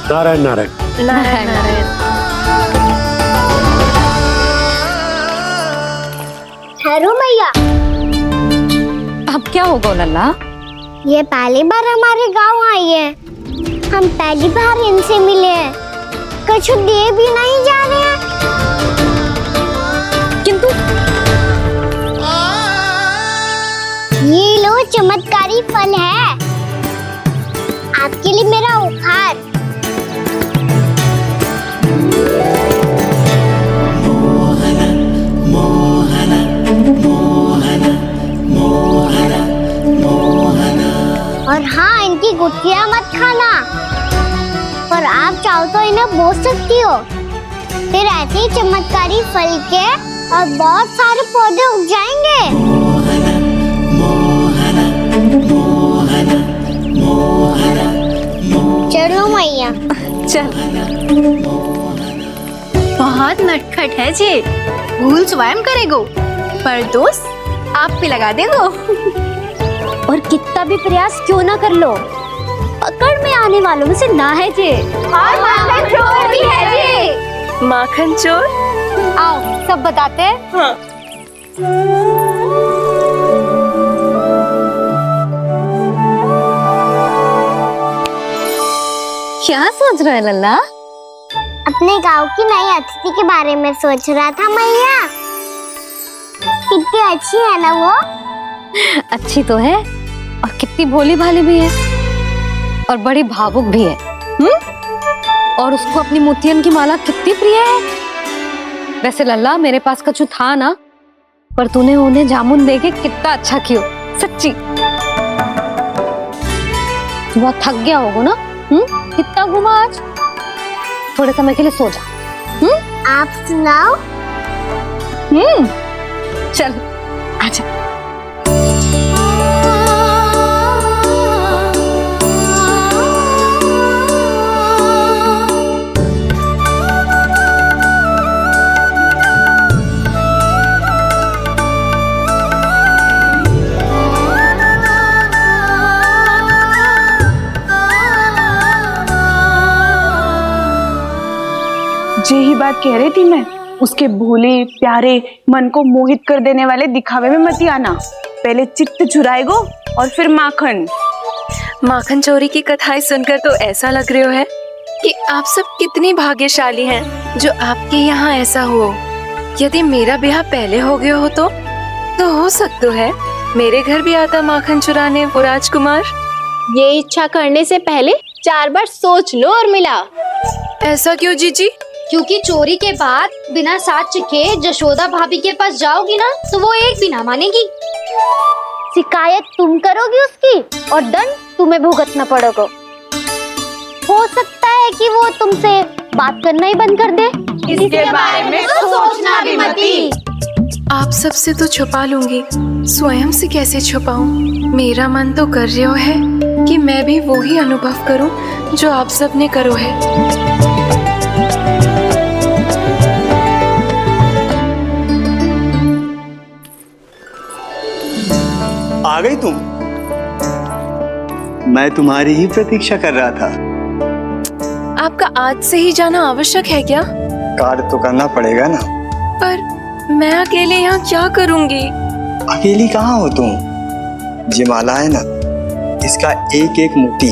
S2: नारायण नारायण।
S3: नारायण नारायण।
S4: ठहरो मैया।
S1: अब क्या होगा लल्ला?
S4: ये पहली बार हमारे गांव आई है। हम पहली बार इनसे मिले हैं। कुछ दिए भी नहीं जा रहे हैं।
S1: किंतु
S4: ये लो, चमत्कारी फल है आपके लिए, मेरा उपहार। और हाँ, इनकी गुठलियां मत खाना। और आप चाहो तो इन्हें बोस सकती हो। फिर ऐसे ही चमत्कारी फल के और बहुत सारे पौधे उग जाएंगे। चलो मैया।
S3: चल।
S6: बहुत नटखट है जे, भूल स्वयं करेगो, पर दोस्त आप पे लगा देगो। और कितना भी प्रयास क्यों ना कर लो, पकड़ में आने वालों में से ना है जे। और माखन चोर भी है जे।
S3: माखन चोर?
S6: आओ सब बताते हैं।
S3: हाँ।
S6: क्या सोच रहे हो लल्ला?
S4: अपने गांव की नई अतिथि के बारे में सोच रहा था मैया। कितनी अच्छी है ना वो?
S1: अच्छी तो है और कितनी भोली भाली भी है और बड़ी भावुक भी है। और उसको अपनी मोतियन की माला कितनी प्रिय है। वैसे लल्ला मेरे पास कछु था ना, पर तूने उन्हें जामुन देके कितना अच्छा किया, सच्ची। बहुत थक गया होगा ना? कितना घुमा आज, थोड़े समय के लिए सो जा।
S4: आप सुनाओ।
S1: चल आजा।
S15: यही बात कह रही थी मैं, उसके भोले प्यारे मन को मोहित कर देने वाले दिखावे में मत आना। पहले चित्त चुराएगो और फिर माखन।
S3: माखन चोरी की कथाएं सुनकर तो ऐसा लग रहा है कि आप सब कितनी भाग्यशाली हैं जो आपके यहाँ ऐसा हो। यदि मेरा ब्याह पहले हो गया हो तो हो सकता है मेरे घर भी आता माखन चुराने वो राजकुमार।
S6: ये इच्छा करने से पहले 4 बार सोच लो और मिला।
S3: ऐसा क्यों जीजी?
S6: क्योंकि चोरी के बाद बिना साथ के जशोदा भाभी के पास जाओगी ना तो वो एक भी ना मानेगी। शिकायत तुम करोगी उसकी और दंड तुम्हें भुगतना पड़ेगा। हो सकता है कि वो तुमसे बात करना ही बंद कर दे।
S15: इसके बारे में तो सोचना भी मती।
S3: आप सबसे तो छुपा लूंगी, स्वयं से कैसे छुपाऊं? मेरा मन तो कर रहा है कि मैं भी वो ही अनुभव करूं जो आप सब ने करो है।
S14: आ गई तुम? मैं तुम्हारी ही प्रतीक्षा कर रहा था।
S3: आपका आज से ही जाना आवश्यक है क्या?
S14: कार्य तो करना पड़ेगा ना।
S3: पर मैं अकेले यहाँ क्या करूँगी?
S14: अकेली कहाँ हो तुम? ये माला है ना, इसका एक एक मोती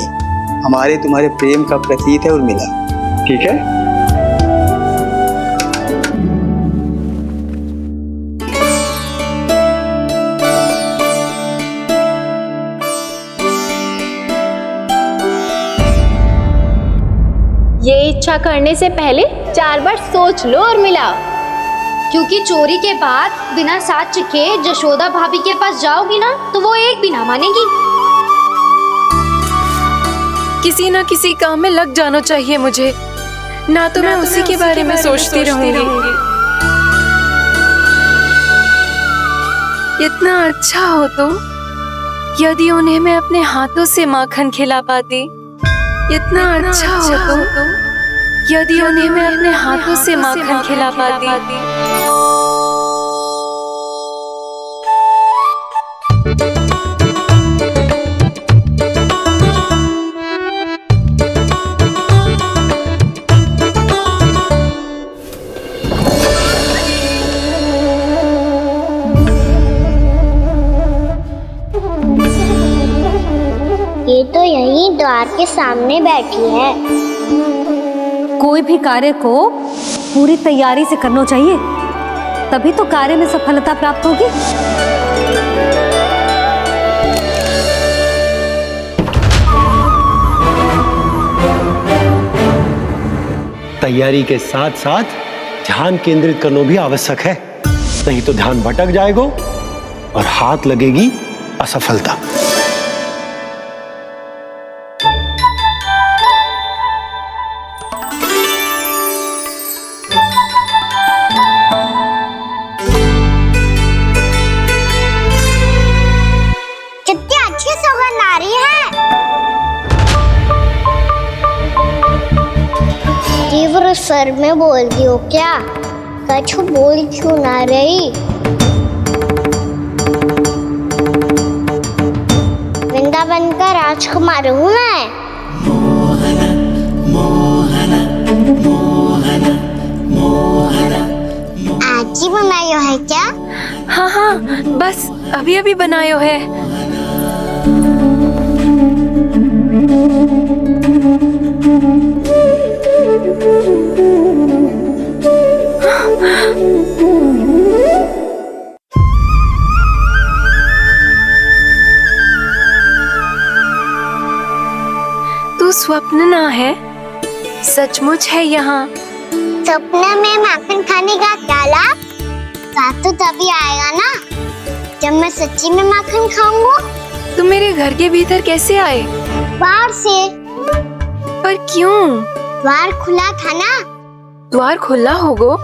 S14: हमारे तुम्हारे प्रेम का प्रतीक है उर्मिला, ठीक है?
S6: ये इच्छा करने से पहले 4 बार सोच लो और मिला। क्योंकि चोरी के बाद बिना साथ के जशोदा भाभी के पास जाओगी ना तो वो एक भी ना मानेगी।
S3: किसी ना किसी काम में लग जाना चाहिए मुझे, ना तो मैं उसी के बारे में सोचती रहूंगी। इतना अच्छा हो तो यदि उन्हें मैं अपने हाथों से माखन खिला पाती। इतना अच्छा हो तो यदि उन्हें मैं अपने हाथों से माखन खिला पाती।
S4: ये तो यहीं द्वार के सामने बैठी है।
S1: कोई भी कार्य को पूरी तैयारी से करना चाहिए, तभी तो कार्य में सफलता प्राप्त होगी।
S2: तैयारी के साथ साथ ध्यान केंद्रित करना भी आवश्यक है, नहीं तो ध्यान भटक जाएगा और हाथ लगेगी असफलता।
S4: कितनी अच्छी सुगंध आ रही है। तीव्र स्वर में बोलती हो क्या? कछु बोल क्यों ना रही? वृंदावन का राजकुमार हूँ मैं। आज ही बनायो है क्या?
S3: हाँ हाँ, बस अभी अभी बनायो है। तू स्वप्न ना है, सचमुच है यहाँ।
S4: सपने में माखन खाने का क्या लाभ? स्वाद तो तभी आएगा ना जब मैं सच्ची में माखन खाऊंगा।
S3: तुम मेरे घर के भीतर कैसे आए?
S4: बाहर से।
S3: पर क्यों?
S4: द्वार खुला था ना।
S3: द्वार खुला होगा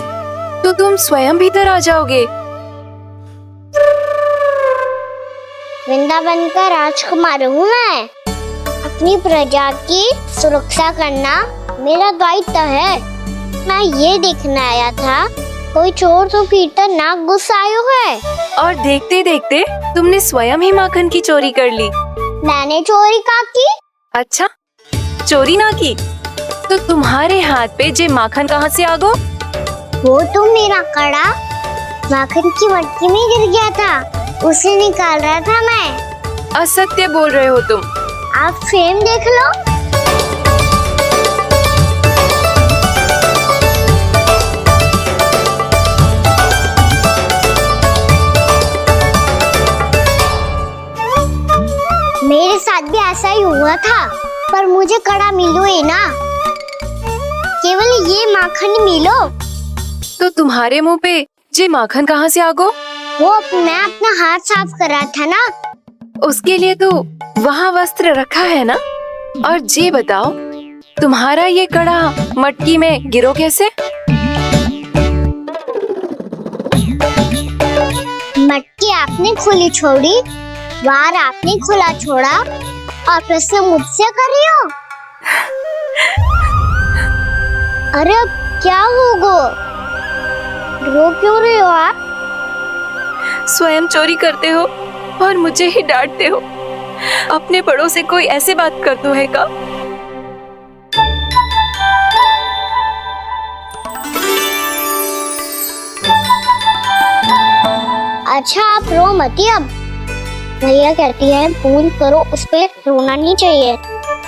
S3: तो तुम स्वयं भीतर आ जाओगे।
S4: वृंदावन का राजकुमार हूँ मैं। अपनी प्रजा की सुरक्षा करना मेरा दायित्व है। मैं ये देखने आया था कोई चोर तो भीतर ना घुस आयो है।
S3: और देखते देखते तुमने स्वयं ही माखन की चोरी कर ली।
S4: मैंने चोरी का की?
S3: अच्छा, चोरी ना की तो तुम्हारे हाथ पे जे माखन कहाँ से आ गो?
S4: वो तो मेरा कड़ा माखन की मटकी में गिर गया था, उसे निकाल रहा था मैं।
S3: असत्य बोल रहे हो तुम।
S4: आप स्वयं देख लो। मेरे साथ भी ऐसा ही हुआ था, पर मुझे कड़ा मिलो ही ना, केवल ये माखन मिलो।
S3: तो तुम्हारे मुंह पे जे माखन कहाँ से आ गो?
S4: वो मैं अपना हाथ साफ कर रहा था ना।
S3: उसके लिए तो वहाँ वस्त्र रखा है ना। और जे बताओ, तुम्हारा ये कड़ा मटकी में गिरो कैसे?
S4: मटकी आपने खुली छोड़ी, द्वार आपने खुला छोड़ा, और प्रश्न मुझसे कर रही हो? अरे अब क्या होगा? रो क्यों रहे हो आप?
S3: स्वयं चोरी करते हो और मुझे ही डांटते हो। अपने बड़ों से कोई ऐसे बात कर दो है का?
S4: अच्छा, आप रो मती। अब भैया कहती है भूल करो, उस पे रोना नहीं चाहिए,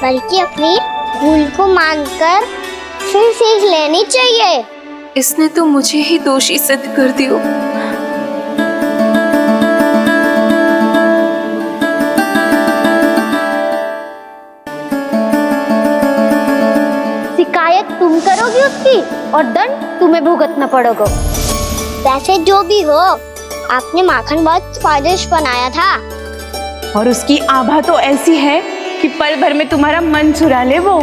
S4: बल्कि अपनी भूल को मानकर फिर सीख लेनी चाहिए।
S3: इसने तो मुझे ही दोषी सिद्ध कर दियो।
S6: शिकायत तुम करोगी उसकी और दंड तुम्हें भुगतना पड़ेगा।
S4: वैसे जो भी हो, आपने माखन बहुत स्वादिष्ट बनाया था।
S15: और उसकी आभा तो ऐसी है कि पल भर में तुम्हारा मन चुरा ले वो।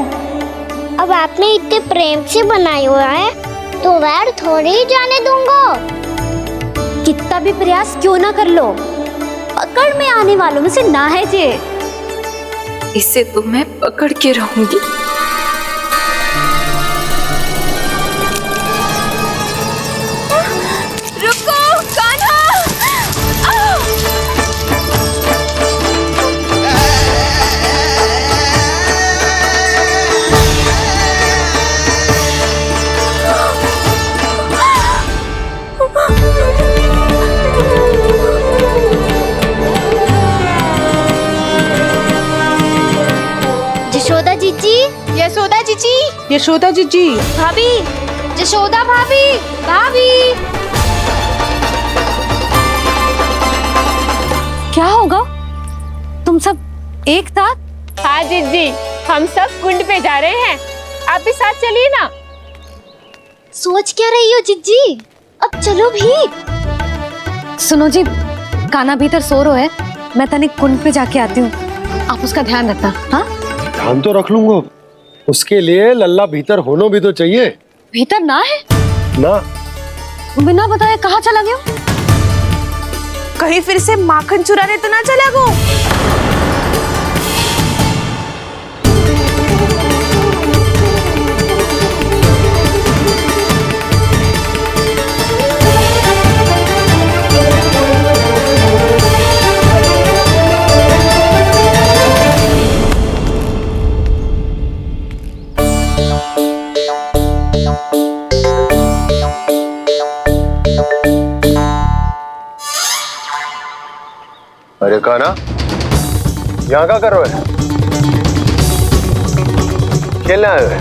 S4: अब आपने इतने प्रेम से बनाया हुआ है तो वैर थोड़ी ही जाने दूंगा।
S1: कितना भी प्रयास क्यों ना कर लो, पकड़ में आने वालों में से ना है जे।
S3: इसे तो मैं पकड़ के रहूंगी। रुको कान्हा!
S6: यशोदा जीजी,
S15: यशोदा जीजी, यशोदा जीजी,
S6: भाभी, यशोदा भाभी, भाभी।
S1: क्या होगा? तुम सब एक साथ?
S9: हाँ जीजी, हम सब कुंड पे जा रहे हैं, आप भी साथ चलिए ना।
S6: सोच क्या रही हो जीजी? अब चलो भी।
S1: सुनो जी, कान्हा भीतर सो रहा है, मैं तनिक कुंड पे जाके आती हूँ, आप उसका ध्यान रखना। हाँ,
S2: ध्यान तो रख लूंगा, उसके लिए लल्ला भीतर होना भी तो चाहिए।
S1: भीतर ना है
S2: ना?
S1: बिना बताए कहाँ चला गया?
S15: कहीं फिर से माखन चुराने तो ना चला गो?
S7: अरे कान्हा, यहाँ क्या कर रहे हो? खेलने आए हुए?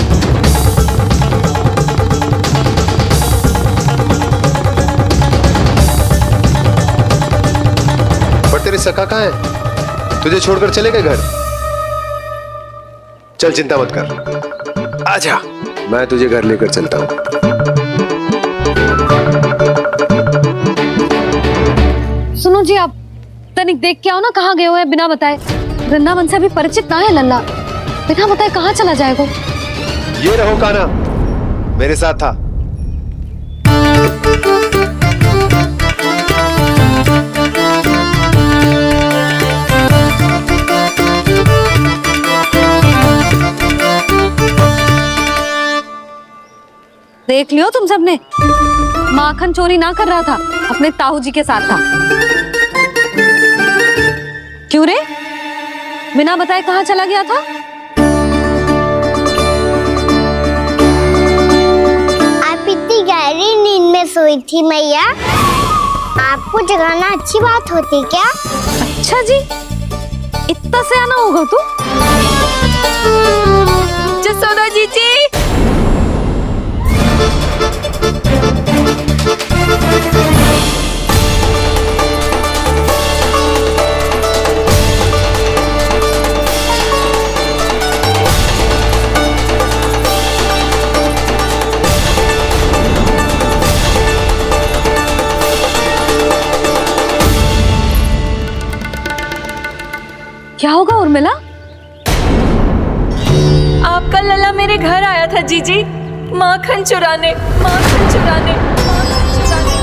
S7: पर तेरे सखा कहाँ है? तुझे छोड़कर चले गए घर? चल चिंता मत कर, आजा, मैं तुझे घर लेकर चलता हूँ।
S1: सुनो जी, आप तनिक देख के आओ ना, कहाँ गए हुए हैं बिना बताए। वृंदावन से अभी परिचित ना है लल्ला, बिना बताए कहाँ चला जाएगा।
S7: ये रहो कान्हा, मेरे साथ था।
S1: देख लियो तुम सबने, माखन चोरी ना कर रहा था, अपने ताऊ जी के साथ था। क्यों रे, बिना बताए कहाँ चला गया था?
S4: आप इतनी गहरी नींद में सोई थी मैया, आपको जगाना अच्छी बात होती क्या?
S1: अच्छा जी, इतना सयाना होगा तू।
S3: जसोदा जीजी,
S1: क्या होगा उर्मिला?
S3: आपका लल्ला मेरे घर आया था जीजी, माखन चुराने, माखन चुराने, माखन चुराने।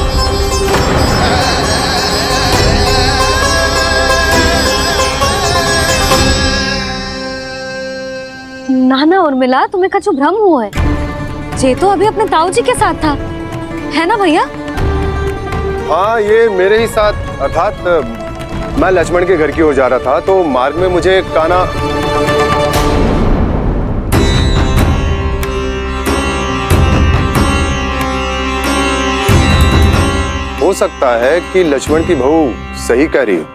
S1: नाना उर्मिला, तुम्हें कछु भ्रम हुआ है। जे तो अभी अपने ताऊ जी के साथ था, है ना भैया?
S7: हाँ, ये मेरे ही साथ, अर्थात मैं लक्ष्मण के घर की ओर जा रहा था, तो मार्ग में मुझे कान्हा हो सकता है कि लक्ष्मण की बहू सही कह रही हो,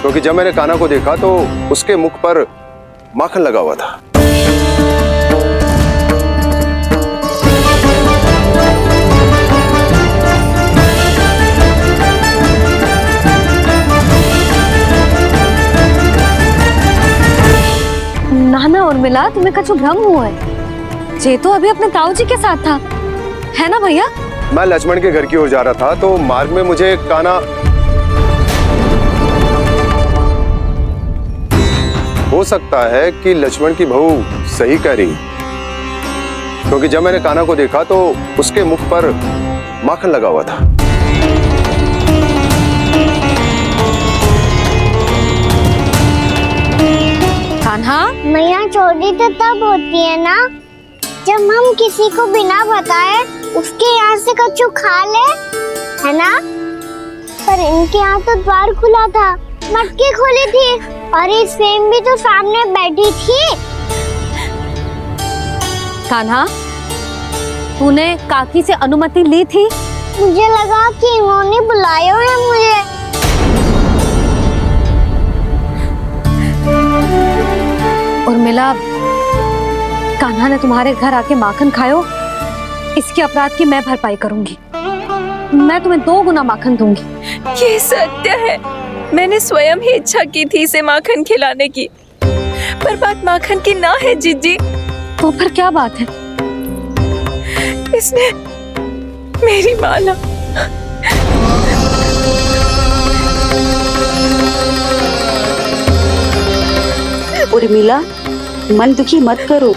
S7: क्योंकि जब मैंने कान्हा को देखा तो उसके मुख पर माखन लगा हुआ था।
S1: नाना उर्मिला, तुम्हें कछु भ्रम हुआ है। जे तो अभी अपने ताऊ जी के साथ था, है ना भैया?
S7: मैं लक्ष्मण के घर की ओर जा रहा था, तो मार्ग में मुझे कान्हा हो सकता है कि लक्ष्मण की बहू सही कह रही, क्योंकि जब मैंने कान्हा को देखा तो उसके मुख पर माखन लगा हुआ था।
S1: कान्हा,
S4: मैया, चोरी तो तब होती है ना जब हम किसी को बिना बताए उसके यहाँ से कछु खा ले, है ना? पर इनके यहाँ तो द्वार खुला था, मटकी खुली थी और इस फेम भी तो सामने बैठी थी।
S1: कान्हा, तूने काकी से अनुमति ली थी?
S4: मुझे लगा कि इन्होंने बुलाया है मुझे।
S1: उर्मिला, कान्हा ने तुम्हारे घर आके माखन खायो, इसके अपराध की मैं भरपाई करूंगी। मैं तुम्हें 2 गुना माखन दूंगी।
S3: ये सत्य है, मैंने स्वयं ही इच्छा की थी इसे माखन खिलाने की, पर बात माखन की ना है जीजी।
S1: तो फिर क्या बात है?
S3: इसने मेरी माला
S13: उर्मिला, मन दुखी मत करो।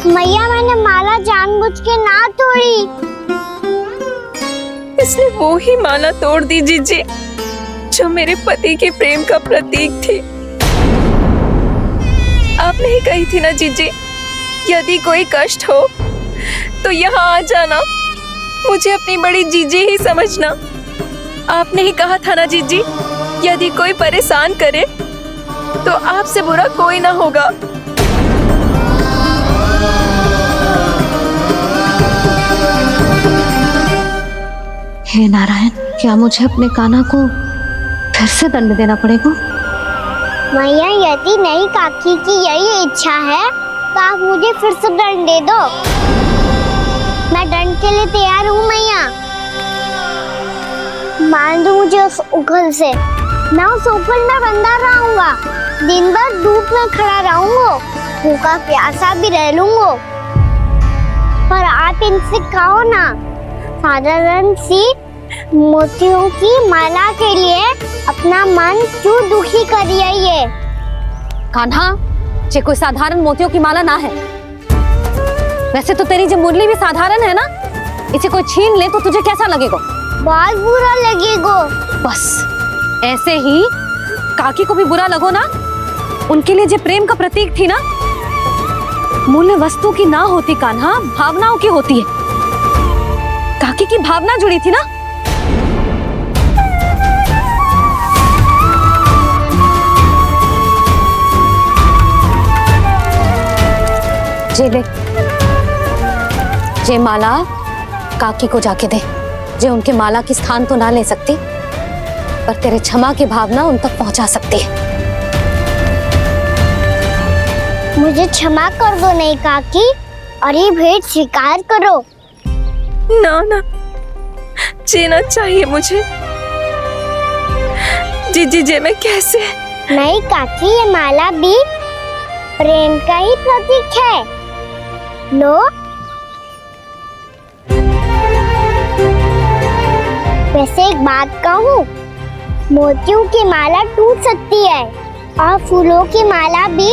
S4: मैया, मैंने माला जानबूझ के ना तोड़ी।
S3: इसने वो ही माला तोड़ दी जीजी, जो मेरे पति के प्रेम का प्रतीक थी। आपने ही कही थी ना जीजी, यदि कोई कष्ट हो तो यहाँ आ जाना, मुझे अपनी बड़ी जीजी ही समझना। आपने ही कहा था ना जीजी, यदि कोई परेशान करे तो आपसे बुरा कोई ना होगा।
S1: हे नारायण, क्या मुझे अपने कान्हा को फिर से दंड देना पड़ेगा।
S4: मैया यदि नहीं काकी की यही इच्छा है तो आप मुझे फिर से दंड दे दो। मैं दंड के लिए तैयार हूँ मैया। मान दो मुझे उस उखल से। मैं उस उखल में बंधा रहूंगा, दिन भर धूप में खड़ा रहूंगा, भूखा प्यासा भी रह लूंगा। पर आप इनसे कहो ना, साधारण सी मोतियों की माला के लिए अपना मन क्यों दुखी करिए ये?
S1: कान्हा, ये कोई साधारण मोतियों की माला ना है। वैसे तो तेरी जो मुरली भी साधारण है ना, इसे कोई छीन ले तो तुझे कैसा लगेगा?
S4: बहुत बुरा लगेगा।
S1: बस ऐसे ही काकी को भी बुरा लगो ना। उनके लिए जो प्रेम का प्रतीक थी ना, मूल्य वस्तु की ना होती कान्हा, भावनाओं की होती है। काकी की भावना जुड़ी थी ना। जे ले, जे माला काकी को जाके दे। जे उनके माला की स्थान तो ना ले सकती, पर तेरे क्षमा की भावना उन तक पहुंचा सकती है।
S4: मुझे क्षमा कर दो नहीं काकी, और ये भेंट स्वीकार करो।
S15: ना ना, जीना चाहिए मुझे। जी जे मैं कैसे?
S4: नहीं काकी, ये माला भी प्रेम का ही प्रतीक है। लो। वैसे एक बात कहूँ, मोतियों की माला टूट सकती है और फूलों की माला भी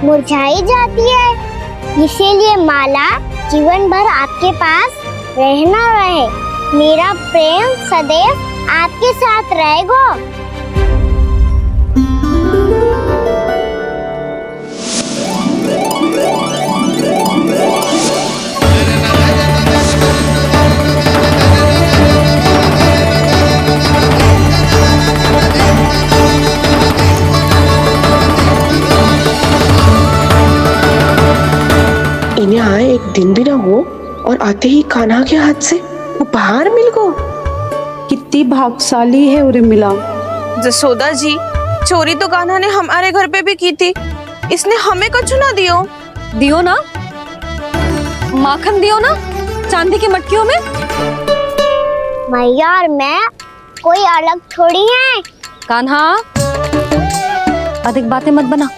S4: मुरझाई जाती है। इसीलिए माला जीवन भर आपके पास रहना रहे। मेरा प्रेम सदैव आपके साथ रहेगा।
S12: इन्हें आए एक दिन भी ना हो और आते ही कान्हा के हाथ से उपहार मिल गो।
S15: कितनी भाग्यशाली है उरे मिला। जसोदा जी, चोरी तो कान्हा ने हमारे घर पे भी की थी। इसने हमें कुछ ना दियो।
S1: दियो ना, माखन दियो ना, चांदी की मटकियों में।
S4: मैया और मैं कोई अलग थोड़ी है।
S1: कान्हा, अधिक बातें मत बना।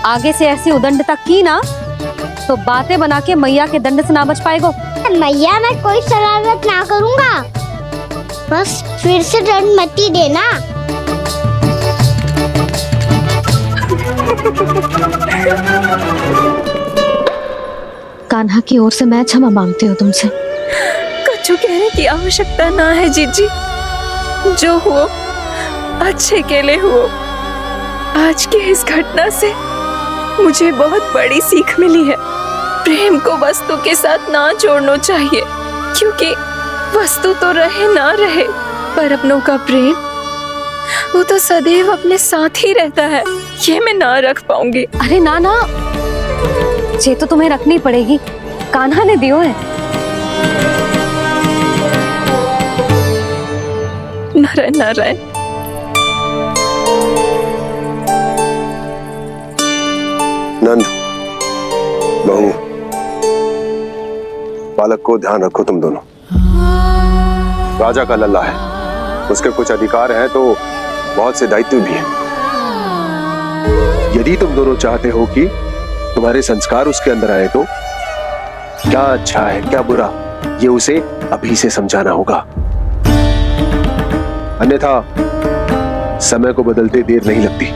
S1: आगे से ऐसी उदंडता की ना तो बातें बना के मैया के दंड से ना बच पाएगो।
S4: मैया, मैं कोई शरारत ना करूंगा, बस फिर से दंड मत ही देना।
S1: कान्हा की ओर से मैं क्षमा मांगती हूँ तुमसे।
S15: कछु कहने की आवश्यकता ना है जीजी। जो हुआ अच्छे के लिए हुआ। आज की इस घटना से मुझे बहुत बड़ी सीख मिली है। प्रेम को वस्तु के साथ ना जोड़ना चाहिए, क्योंकि वस्तु तो रहे ना रहे, पर अपनों का प्रेम वो तो सदैव अपने साथ ही रहता है। ये मैं ना रख पाऊंगी।
S1: अरे ना ना, ये तो तुम्हें रखनी पड़ेगी। कान्हा ने दियो है।
S15: नारायण नारायण।
S7: नंद, बहू, बालक को ध्यान रखो तुम दोनों। राजा का लल्ला है, उसके कुछ अधिकार हैं तो बहुत से दायित्व भी हैं। यदि तुम दोनों चाहते हो कि तुम्हारे संस्कार उसके अंदर आए तो क्या अच्छा है क्या बुरा, ये उसे अभी से समझाना होगा। अन्यथा समय को बदलते देर नहीं लगती।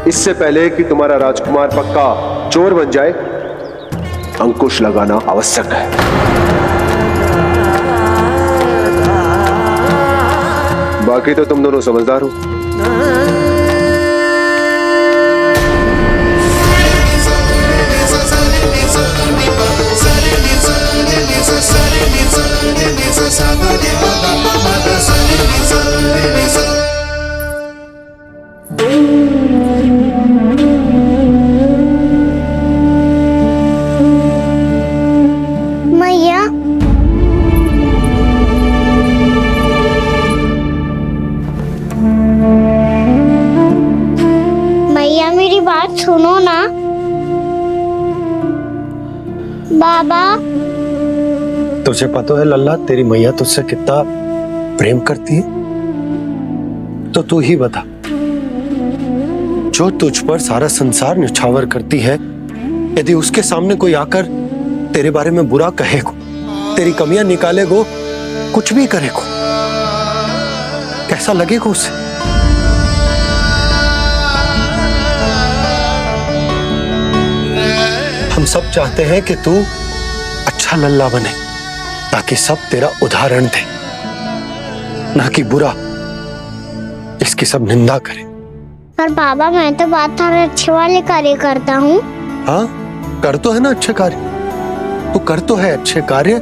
S7: इससे पहले कि तुम्हारा राजकुमार पक्का चोर बन जाए, अंकुश लगाना आवश्यक है। बाकी तो तुम दोनों समझदार हो।
S4: मेरी बात सुनो ना बाबा।
S2: तुझे पता है लल्ला, तेरी मैया तुझसे कितना प्रेम करती है? तो तू ही बता, जो तुझ पर सारा संसार निछावर करती है, यदि उसके सामने कोई आकर तेरे बारे में बुरा कहेगो, तेरी कमियां निकालेगो, कुछ भी करेगो, कैसा लगेगा उसे? हम सब चाहते हैं कि तू अच्छा लल्ला बने, ताकि सब तेरा उदाहरण दे, ना कि बुरा जिसकी सब निंदा करे।
S4: पर बाबा मैं तो बात हर अच्छे वाले कार्य करता हूँ।
S2: हाँ, कर तो है ना अच्छे कार्य, तू कर तो है अच्छे कार्य,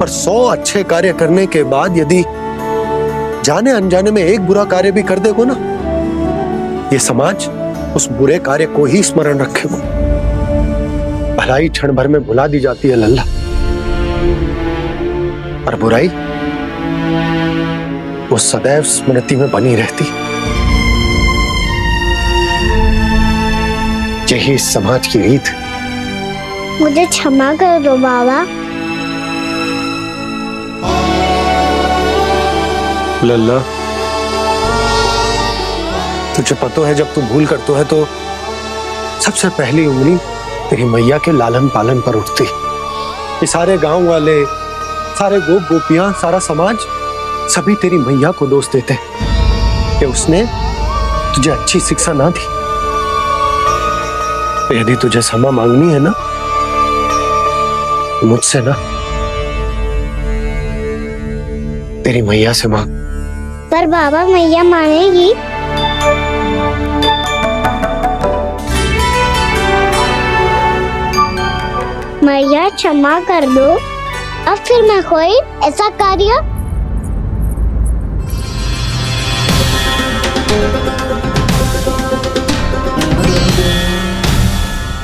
S2: पर 100 अच्छे कार्य करने के बाद यदि जाने अनजाने में एक बुरा कार्य भी कर देगो ना, ये समाज उस बुरे कार्य को ही स्मरण रखेगो। भलाई क्षण भर में भुला दी जाती है लल्ला, और बुराई वो सदैव स्मृति में बनी रहती। यही इस समाज की रीत।
S4: मुझे क्षमा कर दो बाबा।
S2: लल्ला, तुझे पता है जब तू भूल करतो है तो सबसे पहली उंगली तेरी मैया के लालन पालन पर उठती। ये सारे गांव वाले, सारे गोप गोपियां, सारा समाज सभी तेरी मैया को दोष देते कि उसने तुझे अच्छी शिक्षा ना दी। तो यदि तुझे क्षमा मांगनी है ना, मुझसे ना, तेरी मैया से मांग।
S4: पर बाबा मैया मानेगी? मैया क्षमा कर दो, अब फिर मैं कोई ऐसा कार्य।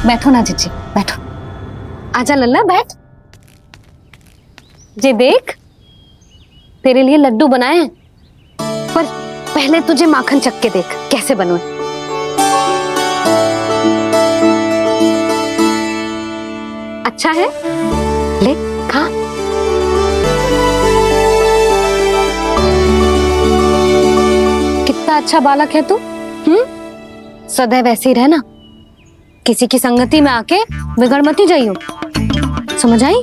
S1: बैठो ना जीजी, बैठो। आजा लल्ला, बैठ। जे देख, तेरे लिए लड्डू बनाए हैं, पर पहले तुझे माखन चख के देख कैसे बनो। अच्छा है, ले खा। कितना अच्छा बालक है तू। सदैव ऐसे ही रहना, किसी की संगति में आके बिगड़ मत जाइयो, समझ आई?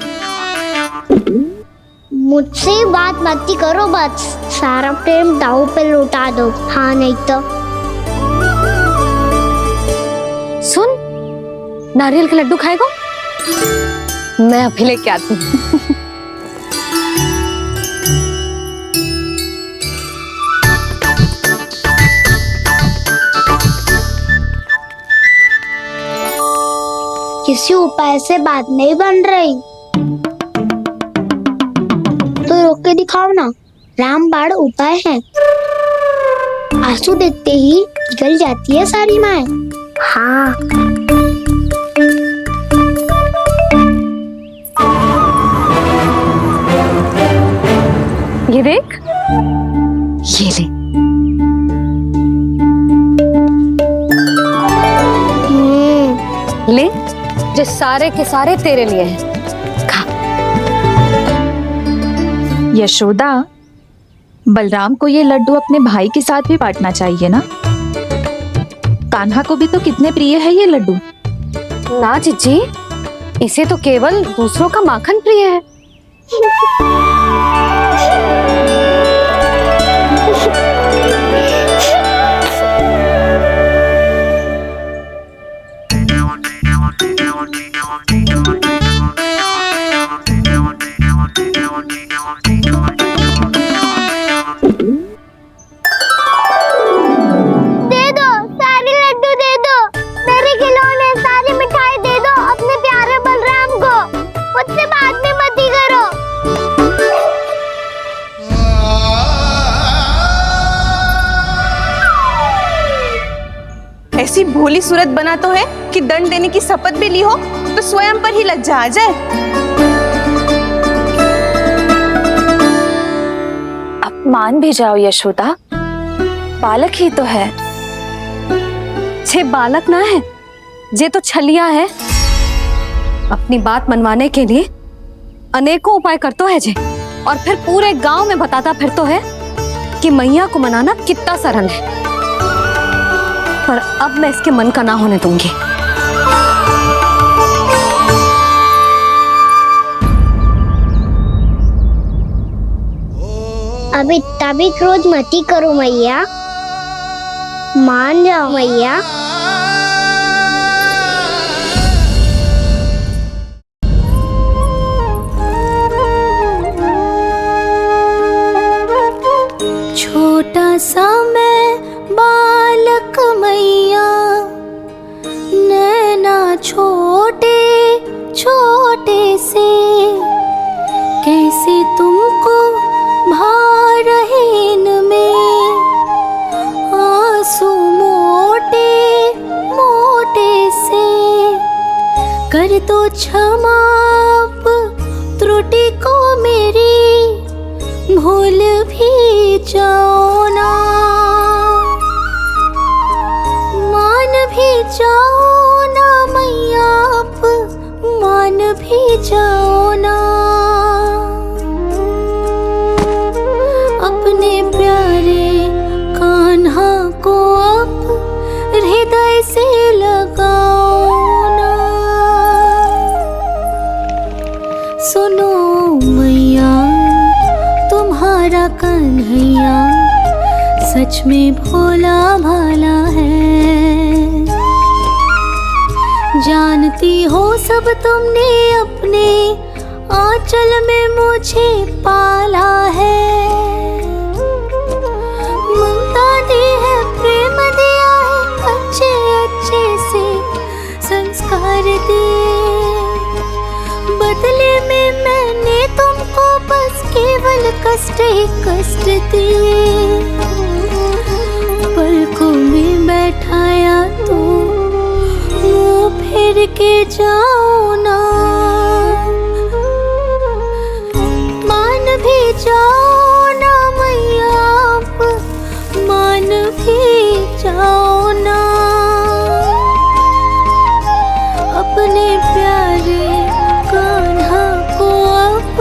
S4: मुझसे बात मत करो, बस सारा प्रेम दाव पे लौटा दो। हाँ नहीं तो
S1: सुन, नारियल के लड्डू खाएगा? मैं अभी लेके आती हूँ।
S4: किसी उपाय से बात नहीं बन रही तो रोक के दिखाओ ना। रामबाण उपाय है, आंसू देखते ही जल जाती है सारी माए। हाँ
S1: ये देख, ये ले। ले, जो सारे के सारे तेरे लिए हैं, खा।
S15: यशोदा, बलराम को ये लड्डू अपने भाई के साथ भी बांटना चाहिए ना। कान्हा को भी तो कितने प्रिय है ये लड्डू।
S1: ना जीजी, इसे तो केवल दूसरों का माखन प्रिय है।
S4: दे दो, सारे लड्डू दे दो, मेरे खिलौने, सारी मिठाई दे दो अपने प्यारे बलराम को। मुझसे बात में मत ही करो।
S12: ऐसी भोली सूरत बना तो है कि दंड देने की शपथ भी ली हो तो स्वयं पर ही लज्जा आ जाए।
S15: अब मान भी जाओ यशोदा, बालक ही तो है।
S1: जे बालक ना है, जे तो छलिया है। अपनी बात मनवाने के लिए अनेकों उपाय करतो है जे, और फिर पूरे गांव में बताता फिरतो है कि मैया को मनाना कितना सरल है। पर अब मैं इसके मन का ना होने दूंगी।
S4: अब इतना भी क्रोध मती करो मैया, मान जाओ मैया।
S16: छोटा सा मैं बालक मैया, नैना छोटे छोटे से, कैसे तुमको भा रहे इनमें आंसू मोटे मोटे से। कर दो क्षमा त्रुटि को मेरी, भूल भी जाओ ना, मान भी जाओ ना मैया, आप मान भी जाओ ना। अपने प्यारे कान्हा को अब हृदय से लगाओ ना। सुनो मैया, तुम्हारा कन्हैया सच में भोला भाला है। जानती हो सब तुमने अपने आंचल में मुझे पाला है। ममता दी है, प्रेम दिया है, अच्छे अच्छे से संस्कार दिए। बदले में मैंने तुमको बस केवल कष्ट ही कष्ट दिए। पलकों में बैठाया तो मुँह फेर के जाओ ना, मान भी जाओ ना मैया, आप मान भी जाओ ना। अपने प्यारे कान्हा को अब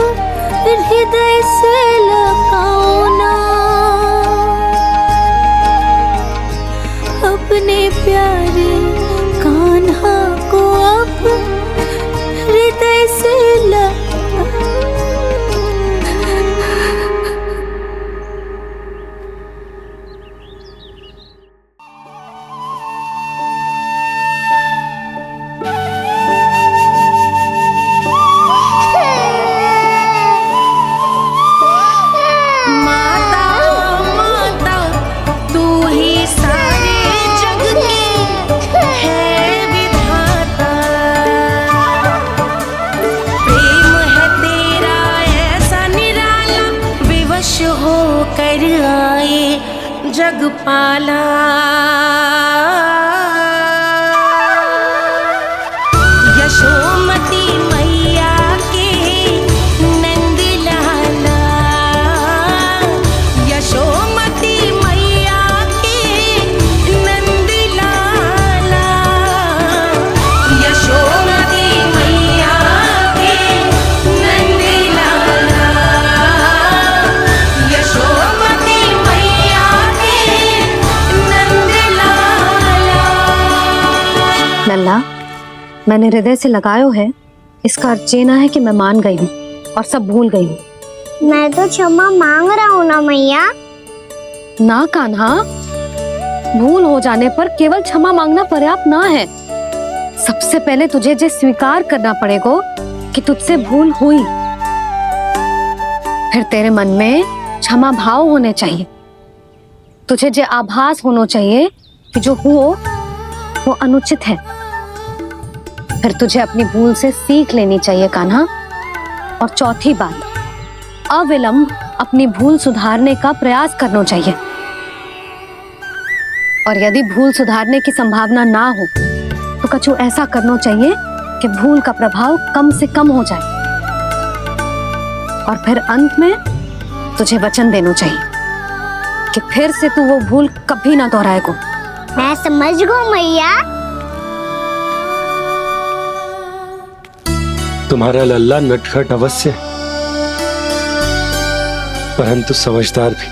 S16: हृदय से लगाओ ना। अपने प्यारे कान्हा को अब हृदय से लगाओ। जगपाला यशोमती मैया के नंद लाला, यशोमती मैया के नंद लाला, यशोमती मैया के नंद लाला, यशोमती मैया
S1: लल्ला, मैंने हृदय से लगायो है, इसका अर्थ ये ना है कि मैं मान गई हूँ और सब भूल गई हूँ।
S4: मैं तो क्षमा मांग रहा हूँ ना मैया।
S1: ना कान्हा, भूल हो जाने पर केवल क्षमा मांगना पर्याप्त ना है। सबसे पहले तुझे ये स्वीकार करना पड़ेगा कि तुझसे भूल हुई। फिर तेरे मन में क्षमा भाव होने चाहिए। तुझे ये आभास होना चाहिए कि जो हुआ वो अनुचित है। फिर तुझे अपनी भूल से सीख लेनी चाहिए कान्हा। और चौथी बात, अविलंब अपनी भूल सुधारने का प्रयास करना चाहिए। और यदि भूल सुधारने की संभावना ना हो तो कछु ऐसा करना चाहिए कि भूल का प्रभाव कम से कम हो जाए। और फिर अंत में तुझे वचन देना चाहिए कि फिर से तू वो भूल कभी ना दोहराएगा।
S4: मैं समझ गई मैया।
S2: तुम्हारा लल्ला नटखट अवश्य है, परंतु समझदार भी।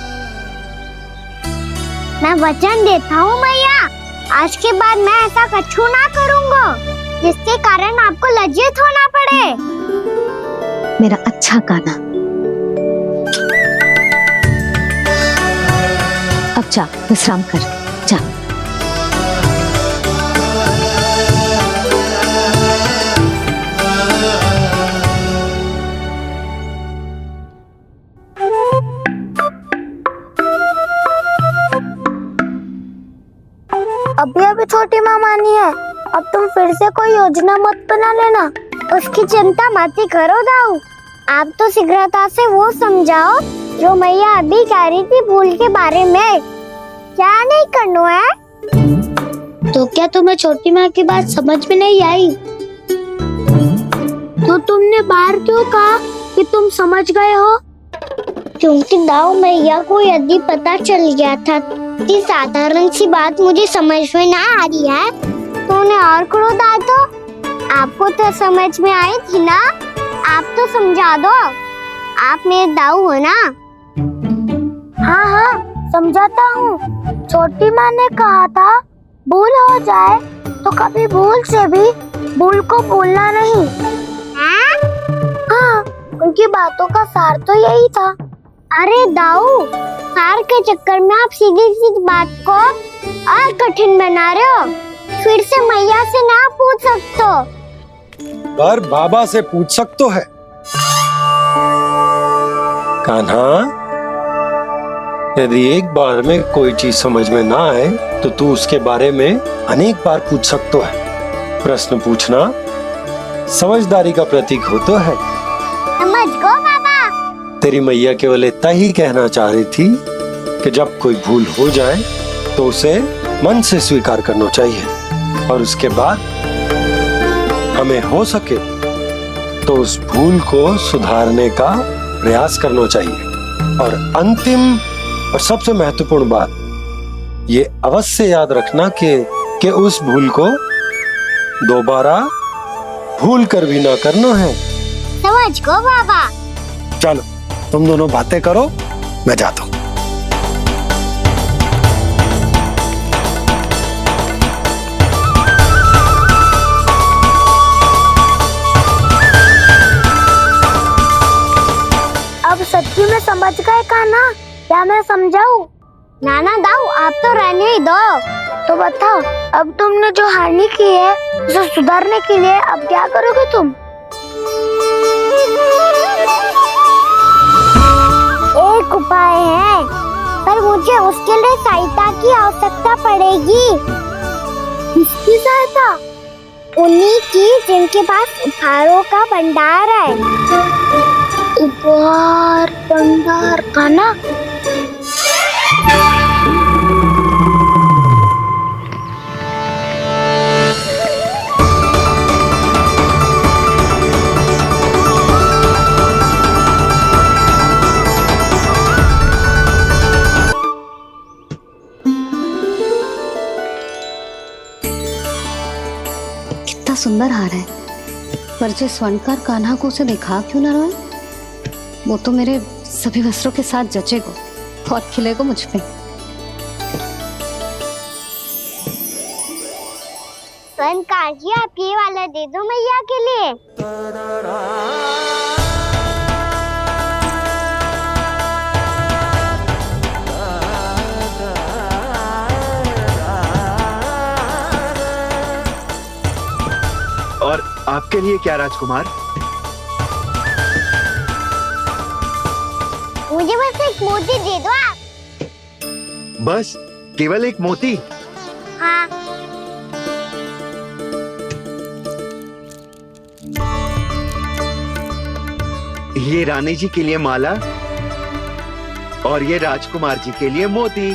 S4: मैं वचन देता हूँ मैया, आज के बाद मैं ऐसा कछु ना करूँगा जिसके कारण आपको लज्जित होना पड़े।
S1: मेरा अच्छा गाना। अब जा विश्राम कर, जा।
S4: अभी अभी छोटी माँ मानी है, अब तुम फिर से कोई योजना मत बना लेना। उसकी चिंता मत ही करो दाऊ, आप तो शीघ्रता से वो समझाओ जो मैया अभी कह रही थी भूल के बारे में। क्या नहीं करना है? तो क्या तुम्हें छोटी माँ की बात समझ में नहीं आई? तो तुमने बाहर क्यों कहा कि तुम समझ गए हो? क्योंकि दाऊ मैया को यदि पता चल गया था कि साधारण सी बात मुझे समझ में ना आ रही है तो उन्हें और क्रोध आया। तो आपको तो समझ में आई थी ना, आप तो समझा दो, आप मेरे दाऊ हो ना। हाँ हाँ समझाता हूँ। छोटी माँ ने कहा था भूल हो जाए तो कभी भूल से भी भूल को भूलना नहीं। हाँ उनकी बातों का सार तो यही था। अरे दाऊ, सार के चक्कर में आप सीधी सीधी बात को और कठिन बना रहे हो। फिर से मैया से ना पूछ सकते हो,
S2: पर बाबा से पूछ सकते है। कान्हा, यदि एक बार में कोई चीज समझ में ना आए तो तू उसके बारे में अनेक बार पूछ सकते है। प्रश्न पूछना समझदारी का प्रतीक होता है।
S4: समझ गो बाबा।
S2: तेरी मैया केवल इतना ही कहना चाह रही थी कि जब कोई भूल हो जाए तो उसे मन से स्वीकार करना चाहिए और उसके बाद हमें हो सके तो उस भूल को सुधारने का प्रयास करना चाहिए। और अंतिम और सबसे महत्वपूर्ण बात ये अवश्य याद रखना कि उस भूल को दोबारा भूल कर भी ना करना है।
S4: समझ गो बाबा।
S2: चलो तुम दोनों बातें करो, मैं जाता हूँ।
S4: अब सच्ची में समझ गए कान्हा, क्या मैं समझाऊं? नाना दाऊ, आप तो रहने ही दो। तो बताओ, अब तुमने जो हानि की है उसे सुधारने के लिए अब क्या करोगे तुम? एक उपाय है, पर मुझे उसके लिए सहायता की आवश्यकता पड़ेगी। किसकी सहायता? उन्हीं की जिनके पास उपहारों का भंडार है। उपहार भंडार का ना?
S1: कितना सुंदर हार है, पर जो स्वर्णकार कान्हा को उसे दिखा क्यों ना रोए? वो तो मेरे सभी वस्त्रों के साथ जचेगा, बहुत खिलेगा मुझ पे।
S4: स्वर्णकार जी, आप ये वाला दे दो मैया के लिए।
S5: और आपके लिए क्या राजकुमार?
S4: मुझे बस एक मोती दे दो आप।
S5: बस केवल एक मोती?
S4: हाँ।
S5: ये रानी जी के लिए माला और ये राजकुमार जी के लिए मोती।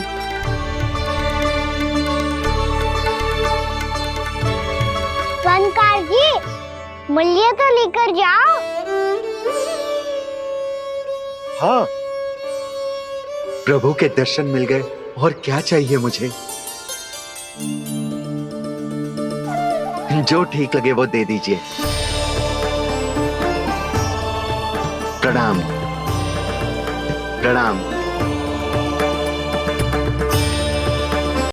S4: स्वर्णकार जी, मूल्य तो लेकर जाओ।
S2: हाँ,
S5: प्रभु के दर्शन मिल गए और क्या चाहिए मुझे। जो ठीक लगे वो दे दीजिए। प्रणाम। प्रणाम।